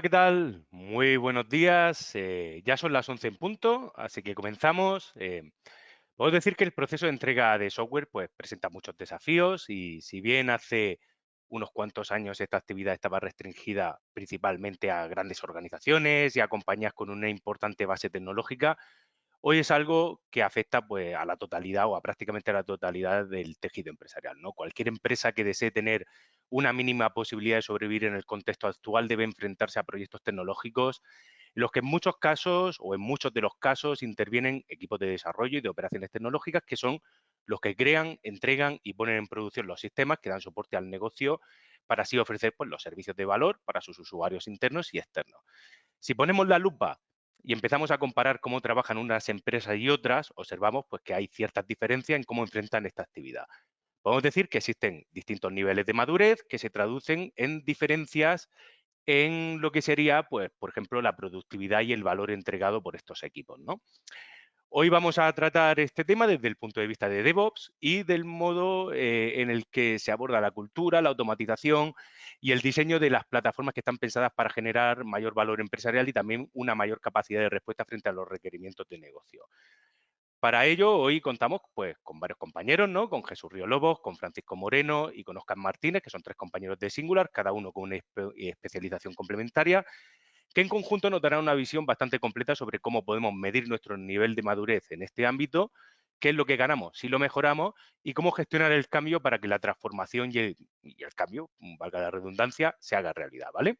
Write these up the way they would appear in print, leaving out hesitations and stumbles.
Hola, ¿qué tal? Muy buenos días. Ya son las 11 en punto, así que comenzamos. Puedo decir que el proceso de entrega de software pues, presenta muchos desafíos y si bien hace unos cuantos años esta actividad estaba restringida principalmente a grandes organizaciones y a compañías con una importante base tecnológica, hoy es algo que afecta pues, a la totalidad o a prácticamente la totalidad del tejido empresarial, ¿no? Cualquier empresa que desee tener una mínima posibilidad de sobrevivir en el contexto actual debe enfrentarse a proyectos tecnológicos en los que en muchos casos o en muchos de los casos intervienen equipos de desarrollo y de operaciones tecnológicas que son los que crean, entregan y ponen en producción los sistemas que dan soporte al negocio para así ofrecer pues, los servicios de valor para sus usuarios internos y externos. Si ponemos la lupa y empezamos a comparar cómo trabajan unas empresas y otras, observamos pues, que hay ciertas diferencias en cómo enfrentan esta actividad. Podemos decir que existen distintos niveles de madurez que se traducen en diferencias en lo que sería, pues, por ejemplo, la productividad y el valor entregado por estos equipos, ¿no? Hoy vamos a tratar este tema desde el punto de vista de DevOps y del modo en el que se aborda la cultura, la automatización y el diseño de las plataformas que están pensadas para generar mayor valor empresarial y también una mayor capacidad de respuesta frente a los requerimientos de negocio. Para ello, hoy contamos pues, con varios compañeros, ¿no? Con Jesús Río Lobos, con Francisco Moreno y con Óscar Martínez, que son tres compañeros de Singular, cada uno con una especialización complementaria, que en conjunto nos dará una visión bastante completa sobre cómo podemos medir nuestro nivel de madurez en este ámbito, qué es lo que ganamos si lo mejoramos y cómo gestionar el cambio para que la transformación y el cambio, valga la redundancia, se haga realidad, ¿vale?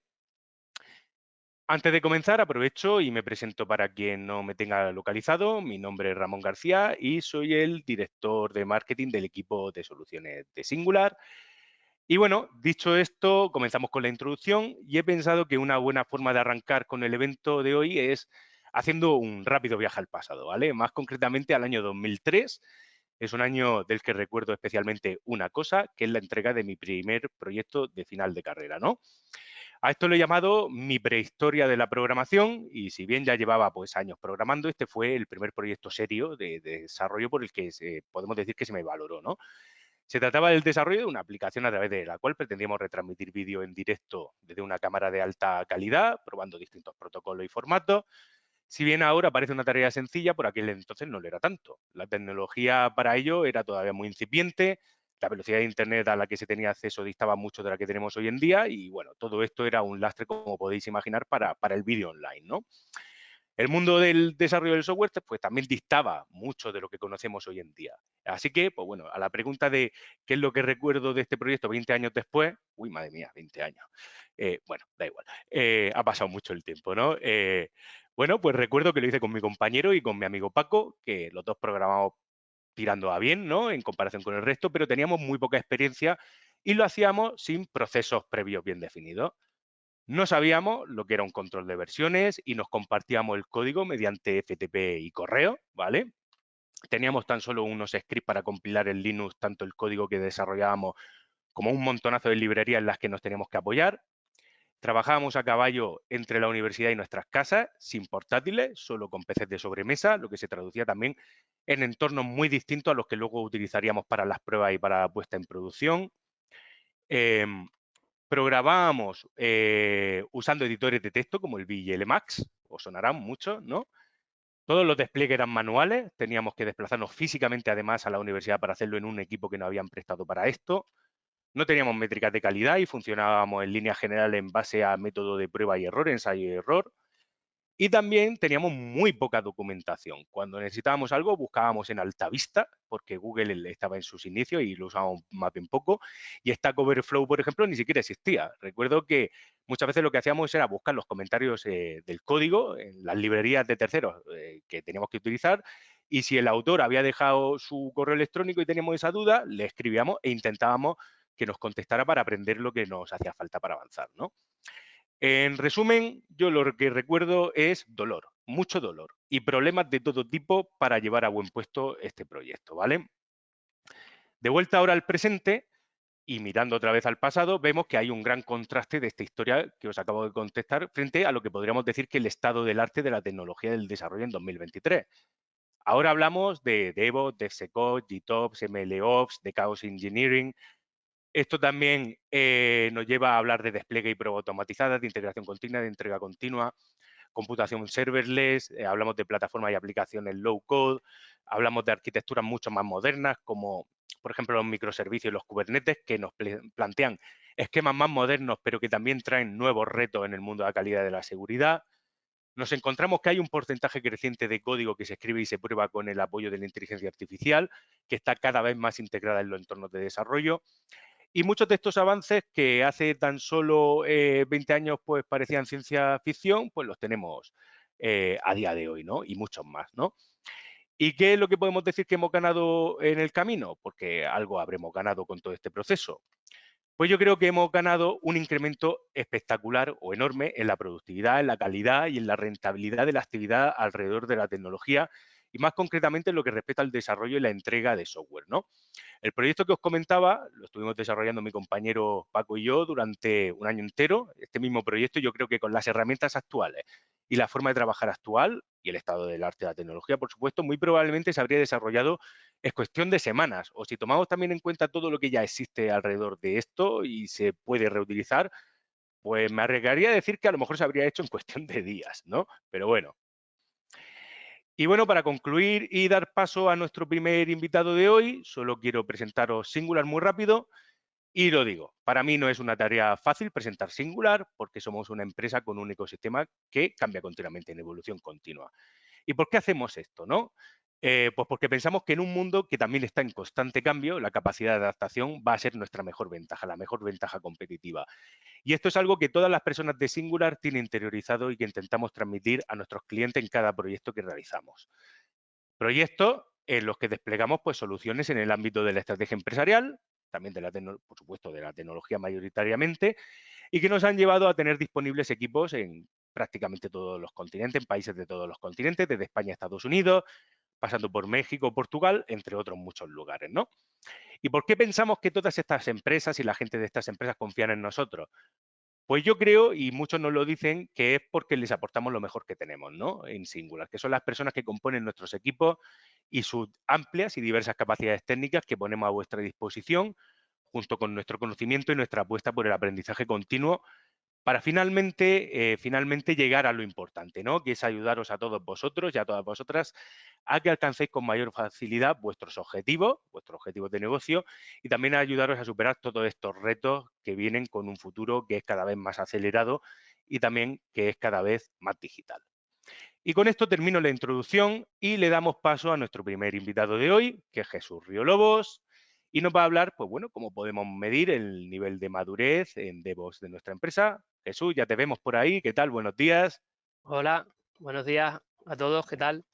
Antes de comenzar, aprovecho y me presento para quien no me tenga localizado. Mi nombre es Ramón García y soy el director de marketing del equipo de soluciones de Singular. Y bueno, dicho esto, comenzamos con la introducción y he pensado que una buena forma de arrancar con el evento de hoy es haciendo un rápido viaje al pasado, ¿vale? Más concretamente al año 2003. Es un año del que recuerdo especialmente una cosa, que es la entrega de mi primer proyecto de final de carrera, ¿no? A esto lo he llamado mi prehistoria de la programación y si bien ya llevaba pues años programando, este fue el primer proyecto serio de desarrollo por el que podemos decir que se me valoró, ¿no? Se trataba del desarrollo de una aplicación a través de la cual pretendíamos retransmitir vídeo en directo desde una cámara de alta calidad, probando distintos protocolos y formatos. Si bien ahora parece una tarea sencilla, por aquel entonces no lo era tanto. La tecnología para ello era todavía muy incipiente, la velocidad de Internet a la que se tenía acceso distaba mucho de la que tenemos hoy en día y, bueno, todo esto era un lastre, como podéis imaginar, para el vídeo online, ¿no? El mundo del desarrollo del software pues, también distaba mucho de lo que conocemos hoy en día. Así que, pues bueno, a la pregunta de qué es lo que recuerdo de este proyecto 20 años después, uy, madre mía, 20 años. Bueno, da igual, ha pasado mucho el tiempo, ¿no? Bueno, pues recuerdo que lo hice con mi compañero y con mi amigo Paco, que los dos programamos tirando a bien, ¿no? En comparación con el resto, pero teníamos muy poca experiencia y lo hacíamos sin procesos previos bien definidos. No sabíamos lo que era un control de versiones y nos compartíamos el código mediante FTP y correo, ¿vale? Teníamos tan solo unos scripts para compilar en Linux tanto el código que desarrollábamos como un montonazo de librerías en las que nos teníamos que apoyar. Trabajábamos a caballo entre la universidad y nuestras casas, sin portátiles, solo con PCs de sobremesa, lo que se traducía también en entornos muy distintos a los que luego utilizaríamos para las pruebas y para la puesta en producción. Em, Programábamos usando editores de texto como el V y el Emacs, os sonarán mucho, ¿no? Todos los despliegues eran manuales, teníamos que desplazarnos físicamente además a la universidad para hacerlo en un equipo que nos habían prestado para esto. No teníamos métricas de calidad y funcionábamos en línea general en base a método de prueba y error, ensayo y error. Y también teníamos muy poca documentación. Cuando necesitábamos algo, buscábamos en Altavista, porque Google estaba en sus inicios y lo usábamos más bien poco. Y Stack Overflow, por ejemplo, ni siquiera existía. Recuerdo que muchas veces lo que hacíamos era buscar los comentarios del código en las librerías de terceros que teníamos que utilizar. Y si el autor había dejado su correo electrónico y teníamos esa duda, le escribíamos e intentábamos que nos contestara para aprender lo que nos hacía falta para avanzar, ¿no? En resumen, yo lo que recuerdo es dolor, mucho dolor y problemas de todo tipo para llevar a buen puesto este proyecto, ¿vale? De vuelta ahora al presente y mirando otra vez al pasado, vemos que hay un gran contraste de esta historia que os acabo de contestar frente a lo que podríamos decir que el estado del arte de la tecnología del desarrollo en 2023. Ahora hablamos de DevOps, DevSecOps, GitOps, MLOps, de Chaos Engineering. Esto también nos lleva a hablar de despliegue y prueba automatizadas, de integración continua, de entrega continua, computación serverless, hablamos de plataformas y aplicaciones low code, hablamos de arquitecturas mucho más modernas como por ejemplo los microservicios y los Kubernetes que nos plantean esquemas más modernos pero que también traen nuevos retos en el mundo de la calidad de la seguridad. Nos encontramos que hay un porcentaje creciente de código que se escribe y se prueba con el apoyo de la inteligencia artificial, que está cada vez más integrada en los entornos de desarrollo. Y muchos de estos avances que hace tan solo 20 años pues parecían ciencia ficción, pues los tenemos a día de hoy, ¿no? Y muchos más, ¿no? ¿Y qué es lo que podemos decir que hemos ganado en el camino? Porque algo habremos ganado con todo este proceso. Pues yo creo que hemos ganado un incremento espectacular o enorme en la productividad, en la calidad y en la rentabilidad de la actividad alrededor de la tecnología y más concretamente en lo que respecta al desarrollo y la entrega de software, ¿no? El proyecto que os comentaba lo estuvimos desarrollando mi compañero Paco y yo durante un año entero. Este mismo proyecto yo creo que con las herramientas actuales y la forma de trabajar actual y el estado del arte de la tecnología, por supuesto, muy probablemente se habría desarrollado en cuestión de semanas. O si tomamos también en cuenta todo lo que ya existe alrededor de esto y se puede reutilizar, pues me arriesgaría a decir que a lo mejor se habría hecho en cuestión de días, ¿no? Pero bueno. Y bueno, para concluir y dar paso a nuestro primer invitado de hoy, solo quiero presentaros Singular muy rápido. Y lo digo, para mí no es una tarea fácil presentar Singular porque somos una empresa con un ecosistema que cambia continuamente en evolución continua. ¿Y por qué hacemos esto, no? Pues porque pensamos que en un mundo que también está en constante cambio, la capacidad de adaptación va a ser nuestra mejor ventaja, la mejor ventaja competitiva. Y esto es algo que todas las personas de Singular tienen interiorizado y que intentamos transmitir a nuestros clientes en cada proyecto que realizamos. Proyectos en los que desplegamos pues, soluciones en el ámbito de la estrategia empresarial, también de por supuesto de la tecnología mayoritariamente, y que nos han llevado a tener disponibles equipos en prácticamente todos los continentes, en países de todos los continentes, desde España a Estados Unidos, pasando por México, Portugal, entre otros muchos lugares, ¿no? ¿Y por qué pensamos que todas estas empresas y la gente de estas empresas confían en nosotros? Pues yo creo, y muchos nos lo dicen, que es porque les aportamos lo mejor que tenemos, ¿no? En Singular, que son las personas que componen nuestros equipos y sus amplias y diversas capacidades técnicas que ponemos a vuestra disposición, junto con nuestro conocimiento y nuestra apuesta por el aprendizaje continuo para finalmente llegar a lo importante, ¿no? Que es ayudaros a todos vosotros y a todas vosotras a que alcancéis con mayor facilidad vuestros objetivos de negocio y también a ayudaros a superar todos estos retos que vienen con un futuro que es cada vez más acelerado y también que es cada vez más digital. Y con esto termino la introducción y le damos paso a nuestro primer invitado de hoy, que es Jesús Río Lobos, y nos va a hablar, pues bueno, cómo podemos medir el nivel de madurez en DevOps de nuestra empresa. Jesús, ya te vemos por ahí, ¿qué tal? Buenos días. Hola, buenos días a todos, ¿qué tal?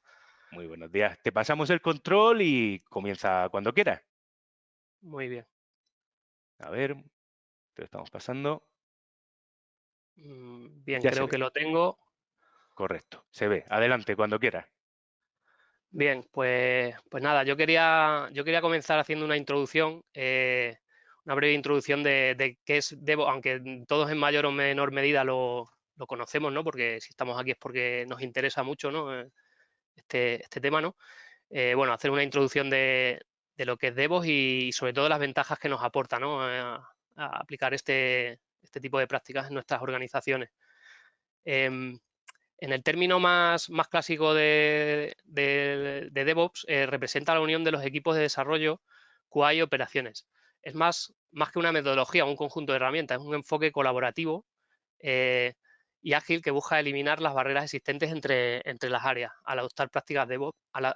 Muy buenos días. Te pasamos el control y comienza cuando quieras. Muy bien. A ver, te lo estamos pasando. Bien, Ya se creo ve, que lo tengo. correcto, se ve. Adelante, cuando quieras. Bien, pues nada, yo quería comenzar haciendo una breve introducción de qué es DevOps, aunque todos en mayor o menor medida lo conocemos, ¿no? Porque si estamos aquí es porque nos interesa mucho, ¿no? Este tema, ¿no? Bueno, hacer una introducción de lo que es DevOps y sobre todo las ventajas que nos aporta, ¿no? A aplicar este tipo de prácticas en nuestras organizaciones. Em, en el término más clásico de DevOps, representa la unión de los equipos de desarrollo, QA y operaciones. Es más que una metodología, un conjunto de herramientas, es un enfoque colaborativo eh, y ágil que busca eliminar las barreras existentes entre las áreas. Al adoptar prácticas DevOps, al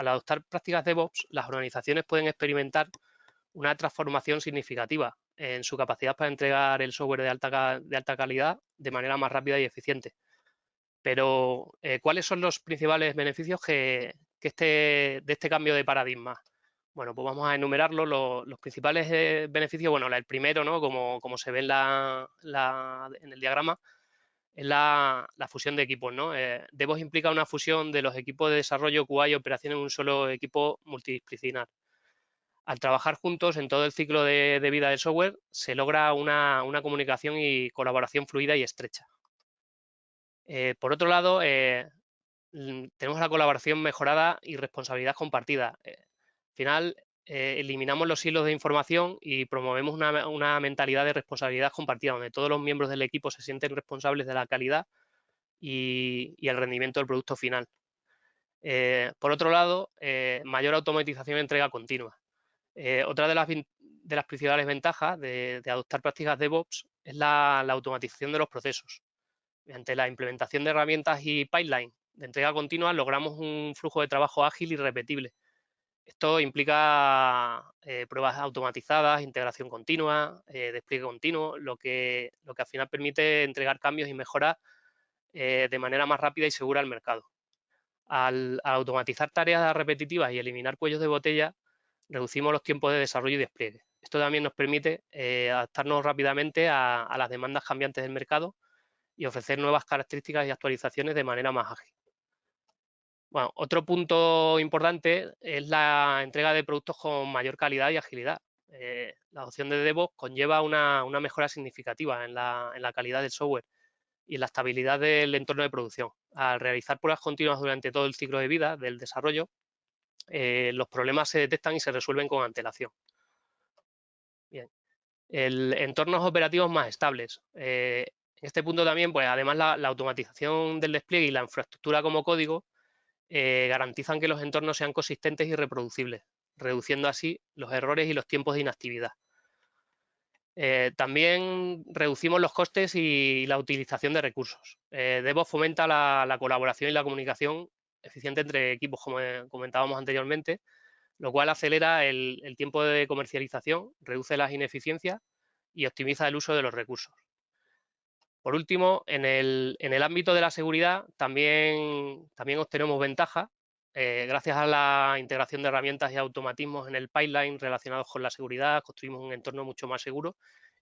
adoptar prácticas DevOps, las organizaciones pueden experimentar una transformación significativa en su capacidad para entregar el software de alta calidad de manera más rápida y eficiente. Pero, ¿cuáles son los principales beneficios de este cambio de paradigma? Bueno, pues vamos a enumerarlos. Los principales beneficios, bueno, el primero, ¿no? Como se ve en el diagrama, es la fusión de equipos, ¿no? DevOps implica una fusión de los equipos de desarrollo, QA y operación en un solo equipo multidisciplinar. Al trabajar juntos en todo el ciclo de vida del software, se logra una comunicación y colaboración fluida y estrecha. Por otro lado, tenemos la colaboración mejorada y responsabilidad compartida. Al final, eliminamos los hilos de información y promovemos una mentalidad de responsabilidad compartida, donde todos los miembros del equipo se sienten responsables de la calidad y el rendimiento del producto final. Por otro lado, mayor automatización y entrega continua. Otra de las principales ventajas de adoptar prácticas DevOps es la automatización de los procesos. Mediante la implementación de herramientas y pipeline de entrega continua logramos un flujo de trabajo ágil y repetible. Esto implica pruebas automatizadas, integración continua, despliegue continuo, lo que al final permite entregar cambios y mejoras de manera más rápida y segura al mercado. Al automatizar tareas repetitivas y eliminar cuellos de botella, reducimos los tiempos de desarrollo y despliegue. Esto también nos permite adaptarnos rápidamente a las demandas cambiantes del mercado y ofrecer nuevas características y actualizaciones de manera más ágil. Bueno, otro punto importante es la entrega de productos con mayor calidad y agilidad. La adopción de DevOps conlleva una mejora significativa en la calidad del software y en la estabilidad del entorno de producción. Al realizar pruebas continuas durante todo el ciclo de vida del desarrollo, los problemas se detectan y se resuelven con antelación. Bien. Entornos operativos más estables. En este punto también, pues además la automatización del despliegue y la infraestructura como código garantizan que los entornos sean consistentes y reproducibles, reduciendo así los errores y los tiempos de inactividad. También reducimos los costes y la utilización de recursos. DevOps fomenta la colaboración y la comunicación eficiente entre equipos, como comentábamos anteriormente, lo cual acelera el tiempo de comercialización, reduce las ineficiencias y optimiza el uso de los recursos. Por último, en el ámbito de la seguridad también obtenemos ventajas gracias a la integración de herramientas y automatismos en el pipeline relacionados con la seguridad. Construimos un entorno mucho más seguro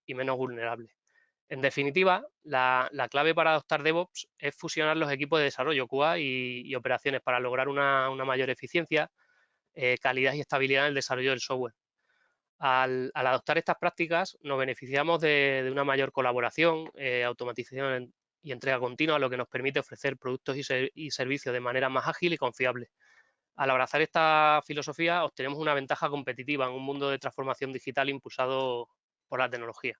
y menos vulnerable. En definitiva, la clave para adoptar DevOps es fusionar los equipos de desarrollo QA y operaciones para lograr una mayor eficiencia, calidad y estabilidad en el desarrollo del software. Al adoptar estas prácticas nos beneficiamos de una mayor colaboración, automatización y entrega continua, lo que nos permite ofrecer productos y servicios de manera más ágil y confiable. Al abrazar esta filosofía obtenemos una ventaja competitiva en un mundo de transformación digital impulsado por la tecnología.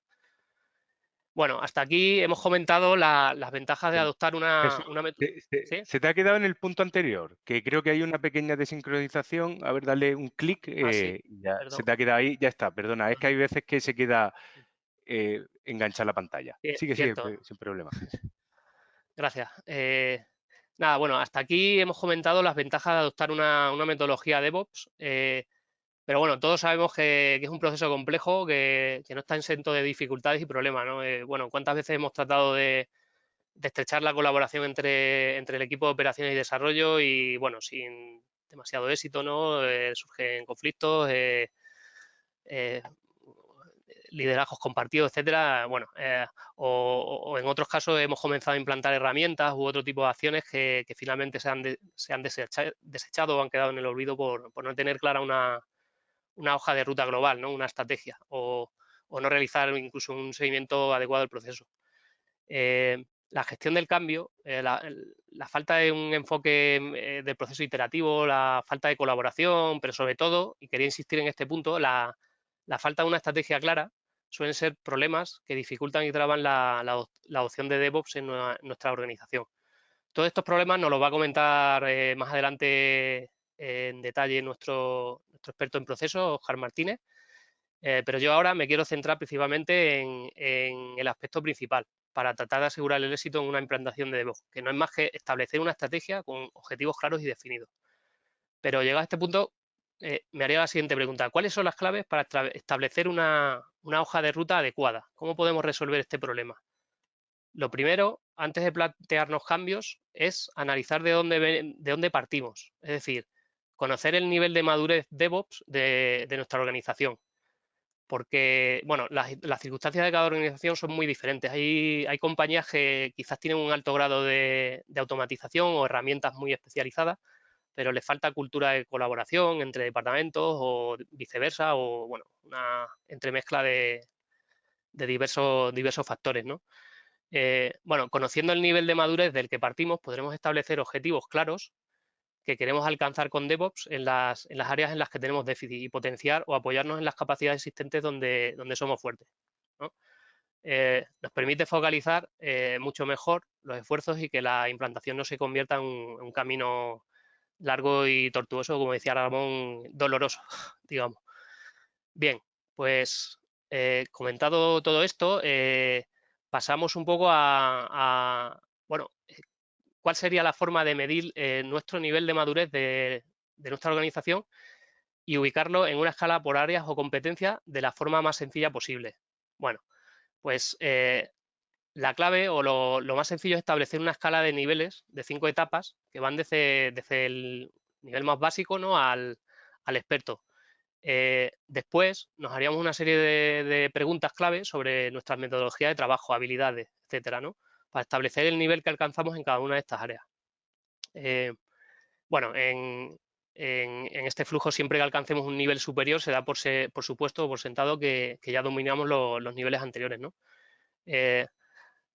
Bueno, hasta aquí hemos comentado las ventajas de adoptar Jesús, una método. ¿Sí? se te ha quedado en el punto anterior, que creo que hay una pequeña desincronización. A ver, dale un clic, Ah, sí, ya se perdón. te ha quedado ahí, ya está, perdona, es que hay veces que se queda enganchada la pantalla. Sigue, Cierto, sin problema. gracias. Nada, bueno, hasta aquí hemos comentado las ventajas de adoptar una metodología DevOps, pero bueno, todos sabemos que es un proceso complejo, que no está exento de dificultades y problemas, ¿no? Bueno, ¿cuántas veces hemos tratado de estrechar la colaboración entre el equipo de operaciones y desarrollo y, bueno, sin demasiado éxito, ¿no? Surgen conflictos, eh, liderazgos compartidos, etcétera, bueno, o en otros casos hemos comenzado a implantar herramientas u otro tipo de acciones que finalmente se han desechado o han quedado en el olvido por no tener clara una hoja de ruta global, ¿no? Una estrategia, o no realizar incluso un seguimiento adecuado del proceso. La gestión del cambio, la falta de un enfoque del proceso iterativo, la falta de colaboración, pero sobre todo, y quería insistir en este punto, la falta de una estrategia clara suelen ser problemas que dificultan y traban la adopción de DevOps en nuestra organización. Todos estos problemas nos los va a comentar más adelante en detalle nuestro experto en procesos, Oscar Martínez, pero yo ahora me quiero centrar principalmente en el aspecto principal para tratar de asegurar el éxito en una implantación de DevOps, que no es más que establecer una estrategia con objetivos claros y definidos. Pero llegado a este punto, me haría la siguiente pregunta. ¿Cuáles son las claves para establecer una hoja de ruta adecuada? ¿Cómo podemos resolver este problema? Lo primero, antes de plantearnos cambios, es analizar de dónde partimos. Es decir, conocer el nivel de madurez DevOps de nuestra organización. Porque, bueno, las circunstancias de cada organización son muy diferentes. Hay compañías que quizás tienen un alto grado de automatización o herramientas muy especializadas, pero les falta cultura de colaboración entre departamentos o viceversa, o bueno, una entremezcla de diversos factores, ¿no? Bueno, conociendo el nivel de madurez del que partimos, podremos establecer objetivos claros que queremos alcanzar con DevOps en las áreas en las que tenemos déficit y potenciar o apoyarnos en las capacidades existentes donde somos fuertes, ¿no? Nos permite focalizar mucho mejor los esfuerzos y que la implantación no se convierta en un camino largo y tortuoso, como decía Ramón, doloroso, digamos. Bien, pues comentado todo esto, pasamos un poco bueno, cuál sería la forma de medir nuestro nivel de madurez de nuestra organización y ubicarlo en una escala por áreas o competencias de la forma más sencilla posible. Bueno, pues la clave o lo más sencillo es establecer una escala de niveles de 5 etapas que van desde el nivel más básico, ¿no?, al experto. Después nos haríamos una serie de preguntas clave sobre nuestras metodologías de trabajo, habilidades, etcétera, ¿no?, para establecer el nivel que alcanzamos en cada una de estas áreas. Bueno, en este flujo, siempre que alcancemos un nivel superior, se da por supuesto, por sentado que ya dominamos los niveles anteriores, ¿no?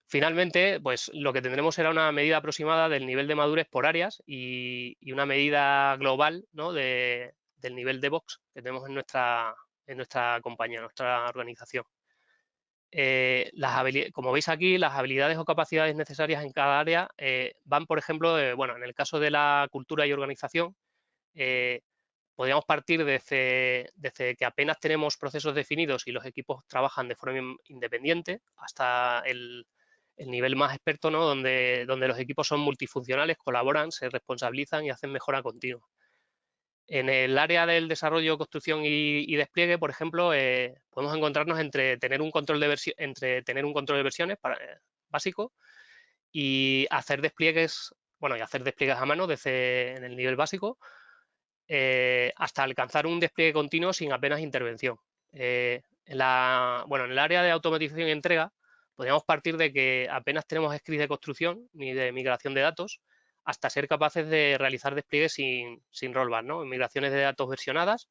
Finalmente, pues lo que tendremos será una medida aproximada del nivel de madurez por áreas y una medida global, ¿no?, del nivel de Vox que tenemos en nuestra compañía, en nuestra organización. Como veis aquí, las habilidades o capacidades necesarias en cada área van, por ejemplo, bueno, en el caso de la cultura y organización, podríamos partir desde que apenas tenemos procesos definidos y los equipos trabajan de forma independiente hasta el nivel más experto, ¿no?, donde los equipos son multifuncionales, colaboran, se responsabilizan y hacen mejora continua. En el área del desarrollo, construcción y despliegue, por ejemplo, podemos encontrarnos entre tener un control de versiones básico y hacer despliegues, bueno, y hacer despliegues a mano en el nivel básico, hasta alcanzar un despliegue continuo sin apenas intervención. Bueno, en el área de automatización y entrega, podríamos partir de que apenas tenemos scripts de construcción ni de migración de datos, hasta ser capaces de realizar despliegues sin rollback, ¿no?, migraciones de datos versionadas,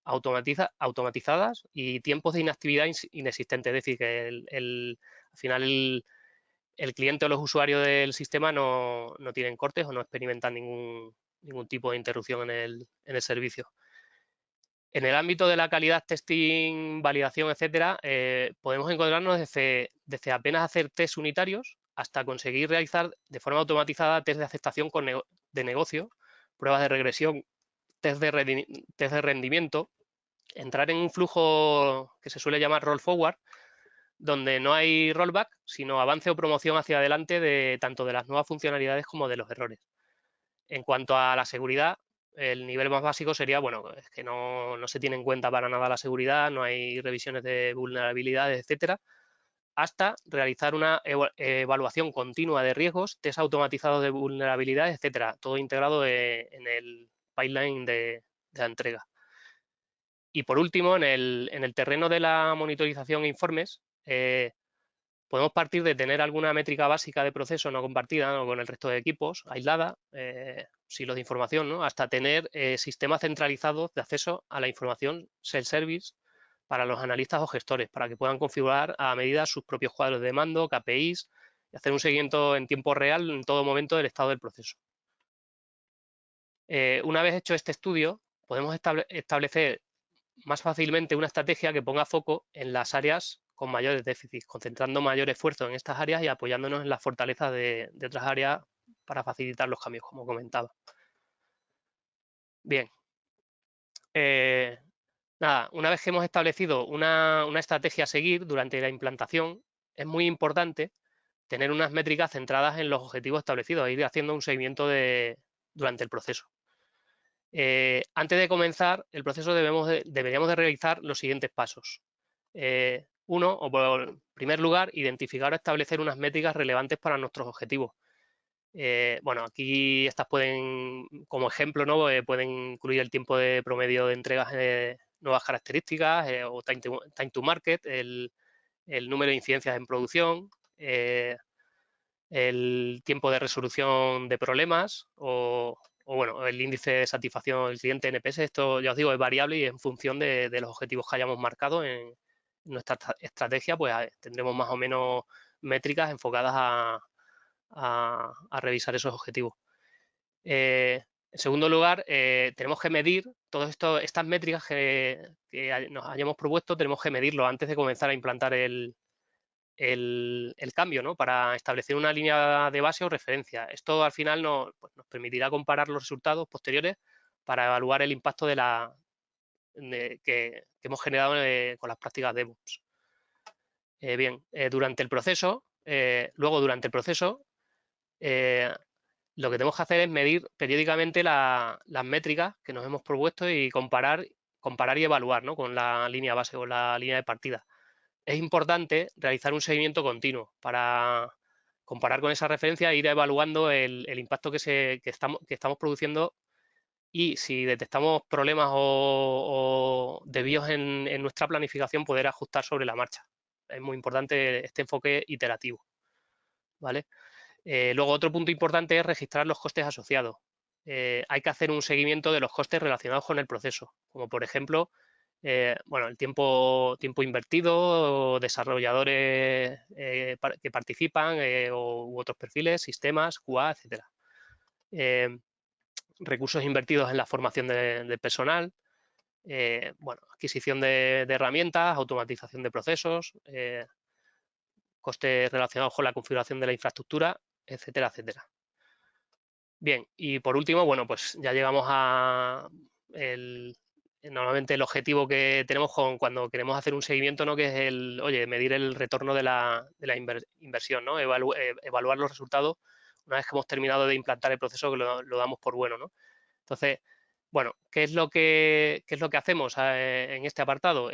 automatizadas y tiempos de inactividad inexistentes. Es decir, que al final el cliente o los usuarios del sistema no tienen cortes o no experimentan ningún tipo de interrupción en el servicio. En el ámbito de la calidad, testing, validación, etcétera, podemos encontrarnos desde apenas hacer test unitarios hasta conseguir realizar de forma automatizada test de aceptación de negocio, pruebas de regresión, test de rendimiento, entrar en un flujo que se suele llamar roll forward, donde no hay rollback, sino avance o promoción hacia adelante tanto de las nuevas funcionalidades como de los errores. En cuanto a la seguridad, el nivel más básico sería, bueno, es que no se tiene en cuenta para nada la seguridad, no hay revisiones de vulnerabilidades, etcétera, hasta realizar una evaluación continua de riesgos, test automatizados de vulnerabilidades, etcétera, todo integrado en el pipeline de la entrega. Y por último, en el terreno de la monitorización e informes, podemos partir de tener alguna métrica básica de proceso no compartida, ¿no?, con el resto de equipos, aislada, silos de información, ¿no?, hasta tener sistemas centralizados de acceso a la información self-service para los analistas o gestores, para que puedan configurar a medida sus propios cuadros de mando, KPIs, y hacer un seguimiento en tiempo real en todo momento del estado del proceso. Una vez hecho este estudio, podemos establecer más fácilmente una estrategia que ponga foco en las áreas con mayores déficits, concentrando mayor esfuerzo en estas áreas y apoyándonos en las fortalezas de otras áreas para facilitar los cambios, como comentaba. Bien. Nada, una vez que hemos establecido una estrategia a seguir durante la implantación, es muy importante tener unas métricas centradas en los objetivos establecidos, ir haciendo un seguimiento durante el proceso. Antes de comenzar el proceso deberíamos de realizar los siguientes pasos. Uno, o por primer lugar, identificar o establecer unas métricas relevantes para nuestros objetivos. Bueno, aquí estas pueden, como ejemplo, ¿no?, pueden incluir el tiempo de promedio de entregas de nuevas características o time to market, el número de incidencias en producción, el tiempo de resolución de problemas o bueno, el índice de satisfacción del cliente NPS. Esto, ya os digo, es variable y en función de los objetivos que hayamos marcado en nuestra estrategia, pues tendremos más o menos métricas enfocadas a revisar esos objetivos. En segundo lugar, tenemos que medir estas métricas que nos hayamos propuesto, tenemos que medirlo antes de comenzar a implantar el cambio, ¿no? Para establecer una línea de base o referencia. Esto al final pues, nos permitirá comparar los resultados posteriores para evaluar el impacto que hemos generado con las prácticas DevOps. Bien, durante el proceso, durante el proceso, lo que tenemos que hacer es medir periódicamente las métricas que nos hemos propuesto y comparar y evaluar, ¿no? Con la línea base o la línea de partida. Es importante realizar un seguimiento continuo para comparar con esa referencia e ir evaluando el impacto que estamos produciendo, y si detectamos problemas o desvíos en nuestra planificación, poder ajustar sobre la marcha. Es muy importante este enfoque iterativo, ¿vale? Luego, otro punto importante es registrar los costes asociados. Hay que hacer un seguimiento de los costes relacionados con el proceso, como por ejemplo, bueno, el tiempo invertido, desarrolladores que participan u otros perfiles, sistemas, QA, etcétera. Recursos invertidos en la formación de personal, bueno, adquisición de herramientas, automatización de procesos, costes relacionados con la configuración de la infraestructura, etcétera, etcétera. Bien, y por último, bueno, pues ya llegamos a normalmente el objetivo que tenemos cuando queremos hacer un seguimiento, ¿no? Que es medir el retorno de la inversión, ¿no? Evaluar los resultados una vez que hemos terminado de implantar el proceso, que lo damos por bueno, ¿no? Entonces, bueno, ¿qué es lo que hacemos en este apartado?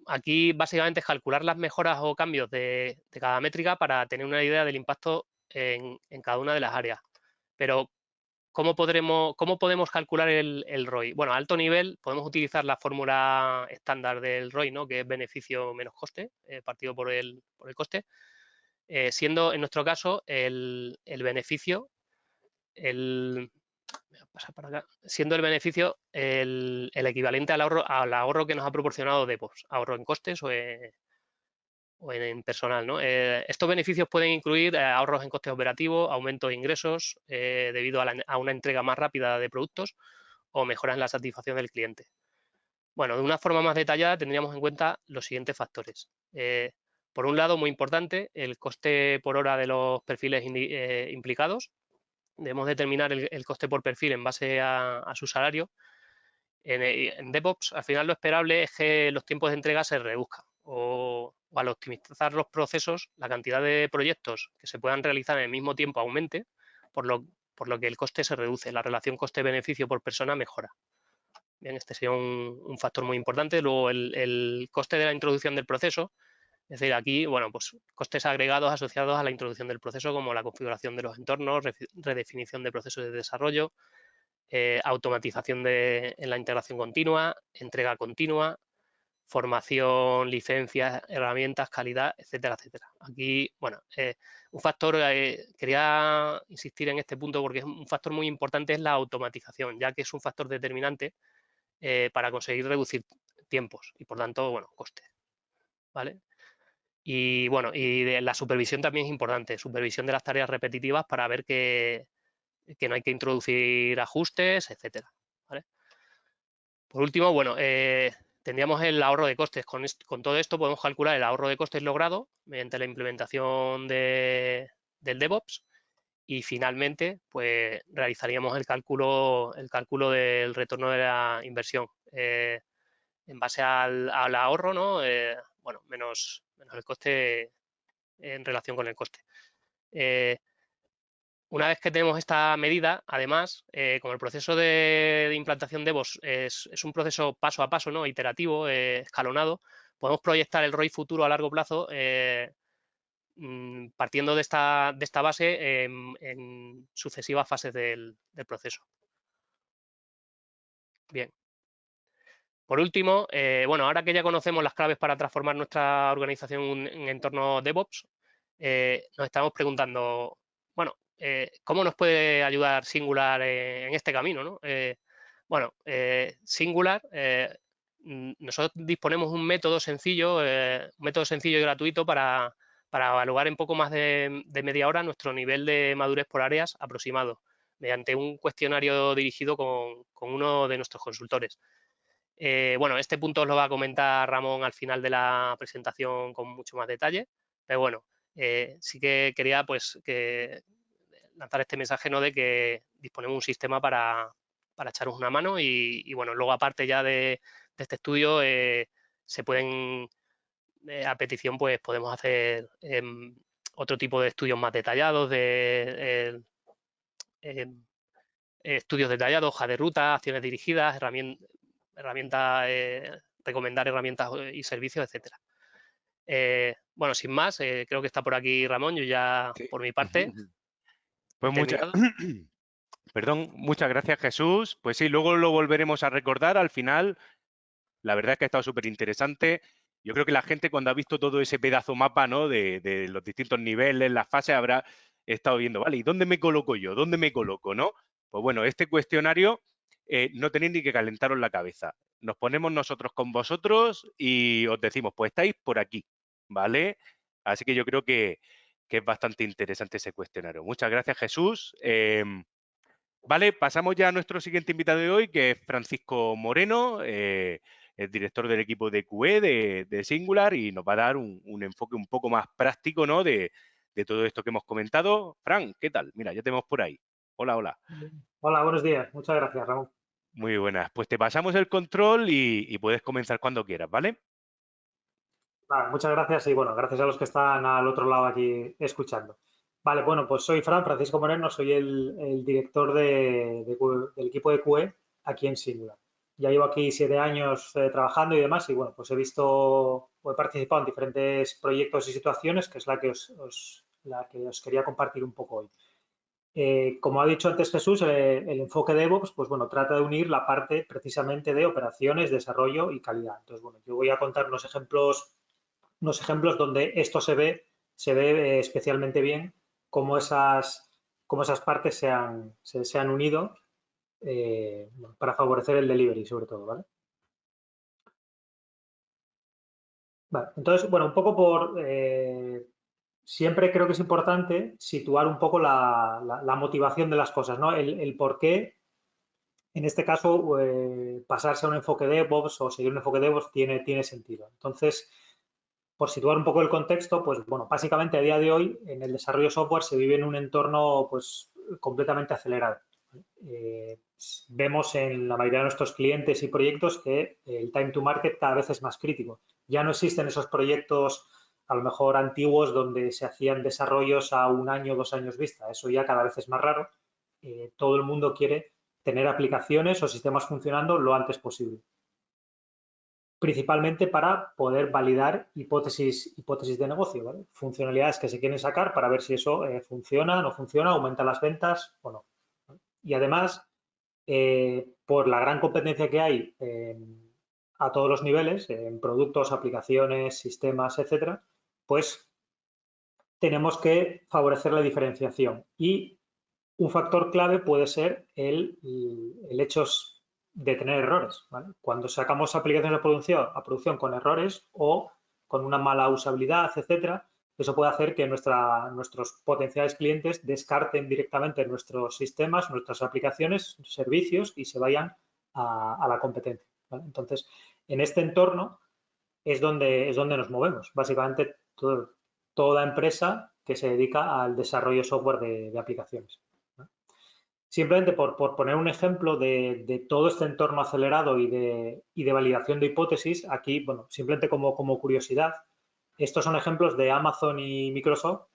Aquí básicamente es calcular las mejoras o cambios de cada métrica para tener una idea del impacto en cada una de las áreas. Pero, ¿cómo podemos calcular el ROI? Bueno, a alto nivel podemos utilizar la fórmula estándar del ROI, ¿no? Que es beneficio menos coste, partido por el coste, siendo en nuestro caso el beneficio, siendo el beneficio el equivalente al ahorro que nos ha proporcionado DevOps, ahorro en costes o en personal, ¿no? Estos beneficios pueden incluir ahorros en costes operativos, aumento de ingresos debido a una entrega más rápida de productos o mejoras en la satisfacción del cliente. Bueno, de una forma más detallada tendríamos en cuenta los siguientes factores. Por un lado, muy importante, el coste por hora de los perfiles implicados. Debemos determinar el coste por perfil en base a su salario. En DevOps, al final lo esperable es que los tiempos de entrega se reduzcan o al optimizar los procesos, la cantidad de proyectos que se puedan realizar en el mismo tiempo aumente, por lo que el coste se reduce, la relación coste-beneficio por persona mejora. Bien, este sería un factor muy importante. Luego, el coste de la introducción del proceso, es decir, aquí, bueno, pues costes agregados asociados a la introducción del proceso, como la configuración de los entornos, redefinición de procesos de desarrollo, automatización en la integración continua, entrega continua, formación, licencias, herramientas, calidad, etcétera, etcétera. Aquí, bueno, un factor, quería insistir en este punto porque es un factor muy importante, es la automatización, ya que es un factor determinante para conseguir reducir tiempos y, por tanto, bueno, costes, ¿vale? Y, bueno, y la supervisión también es importante, supervisión de las tareas repetitivas para ver que no hay que introducir ajustes, etcétera, ¿vale? Por último, bueno, tendríamos el ahorro de costes. Con todo esto podemos calcular el ahorro de costes logrado mediante la implementación del DevOps, y finalmente, pues realizaríamos el cálculo del retorno de la inversión en base al ahorro, ¿no? Bueno, menos el coste en relación con el coste. Una vez que tenemos esta medida, además, como el proceso de implantación DevOps es un proceso paso a paso, ¿no? Iterativo, escalonado, podemos proyectar el ROI futuro a largo plazo partiendo de esta base en sucesivas fases del proceso. Bien. Por último, bueno, ahora que ya conocemos las claves para transformar nuestra organización en entorno DevOps, nos estamos preguntando, bueno, ¿cómo nos puede ayudar Singular en este camino, ¿no? Bueno, Singular, nosotros disponemos un método sencillo y gratuito para evaluar en poco más de media hora nuestro nivel de madurez por áreas aproximado, mediante un cuestionario dirigido con uno de nuestros consultores. Bueno, este punto os lo va a comentar Ramón al final de la presentación con mucho más detalle, pero bueno, sí que quería pues lanzar este mensaje, ¿no?, de que disponemos un sistema para echaros una mano y bueno, luego aparte ya de este estudio se pueden, a petición, pues podemos hacer otro tipo de estudios más detallados, estudios detallados, hoja de ruta, acciones dirigidas, herramientas, recomendar herramientas y servicios, etcétera. Bueno, sin más, creo que está por aquí Ramón, yo ya Sí. por mi parte he Pues terminado. perdón, muchas gracias, Jesús. Pues sí, luego lo volveremos a recordar al final. La verdad es que ha estado súper interesante. Yo creo que la gente, cuando ha visto todo ese pedazo mapa, ¿no?, de los distintos niveles, las fases, habrá estado viendo, vale, ¿y dónde me coloco yo? ¿Dónde me coloco, no? Pues bueno, este cuestionario no tenéis ni que calentaros la cabeza. Nos ponemos nosotros con vosotros y os decimos, pues estáis por aquí, ¿vale? Así que yo creo que es bastante interesante ese cuestionario. Muchas gracias, Jesús. Vale, pasamos ya a nuestro siguiente invitado de hoy, que es Francisco Moreno, el director del equipo de QE de Singular, y nos va a dar un enfoque un poco más práctico, ¿no?, de todo esto que hemos comentado. Fran, ¿qué tal? Mira, ya tenemos por ahí. Hola, hola. Hola, buenos días. Muchas gracias, Ramón. Muy buenas. Pues te pasamos el control y puedes comenzar cuando quieras, ¿vale? Vale, muchas gracias y bueno, gracias a los que están al otro lado aquí escuchando. Vale, bueno, pues soy Francisco Moreno, soy el director del equipo de QE aquí en Singular. Ya llevo aquí 7 años trabajando y demás y bueno, pues he visto o he participado en diferentes proyectos y situaciones, que es la que os quería compartir un poco hoy. Como ha dicho antes Jesús, el enfoque de DevOps, pues bueno, trata de unir la parte precisamente de operaciones, desarrollo y calidad. Entonces, bueno, yo voy a contar unos ejemplos donde esto se ve especialmente bien, cómo esas partes se han unido para favorecer el delivery, sobre todo, ¿vale? Vale, entonces, bueno, un poco siempre creo que es importante situar un poco la motivación de las cosas, ¿no? El por qué, en este caso, pasarse a un enfoque DevOps o seguir un enfoque DevOps tiene sentido. Entonces, por situar un poco el contexto, pues bueno, básicamente a día de hoy en el desarrollo de software se vive en un entorno pues completamente acelerado. Vemos en la mayoría de nuestros clientes y proyectos que el time to market cada vez es más crítico. Ya no existen esos proyectos a lo mejor antiguos donde se hacían desarrollos a 1 año, 2 años vista. Eso ya cada vez es más raro. Todo el mundo quiere tener aplicaciones o sistemas funcionando lo antes posible, principalmente para poder validar hipótesis de negocio, ¿vale? Funcionalidades que se quieren sacar para ver si eso funciona, no funciona, aumenta las ventas o no, ¿vale? Y además, por la gran competencia que hay a todos los niveles, en productos, aplicaciones, sistemas, etcétera, pues tenemos que favorecer la diferenciación. Y un factor clave puede ser el hecho de tener errores, ¿vale? Cuando sacamos aplicaciones a producción con errores o con una mala usabilidad, etcétera, eso puede hacer que nuestros potenciales clientes descarten directamente nuestros sistemas, nuestras aplicaciones, servicios y se vayan a la competencia, ¿vale? Entonces, en este entorno es donde nos movemos. Básicamente, toda empresa que se dedica al desarrollo software de aplicaciones. Simplemente por poner un ejemplo de todo este entorno acelerado y de validación de hipótesis, aquí, bueno, simplemente como curiosidad, estos son ejemplos de Amazon y Microsoft,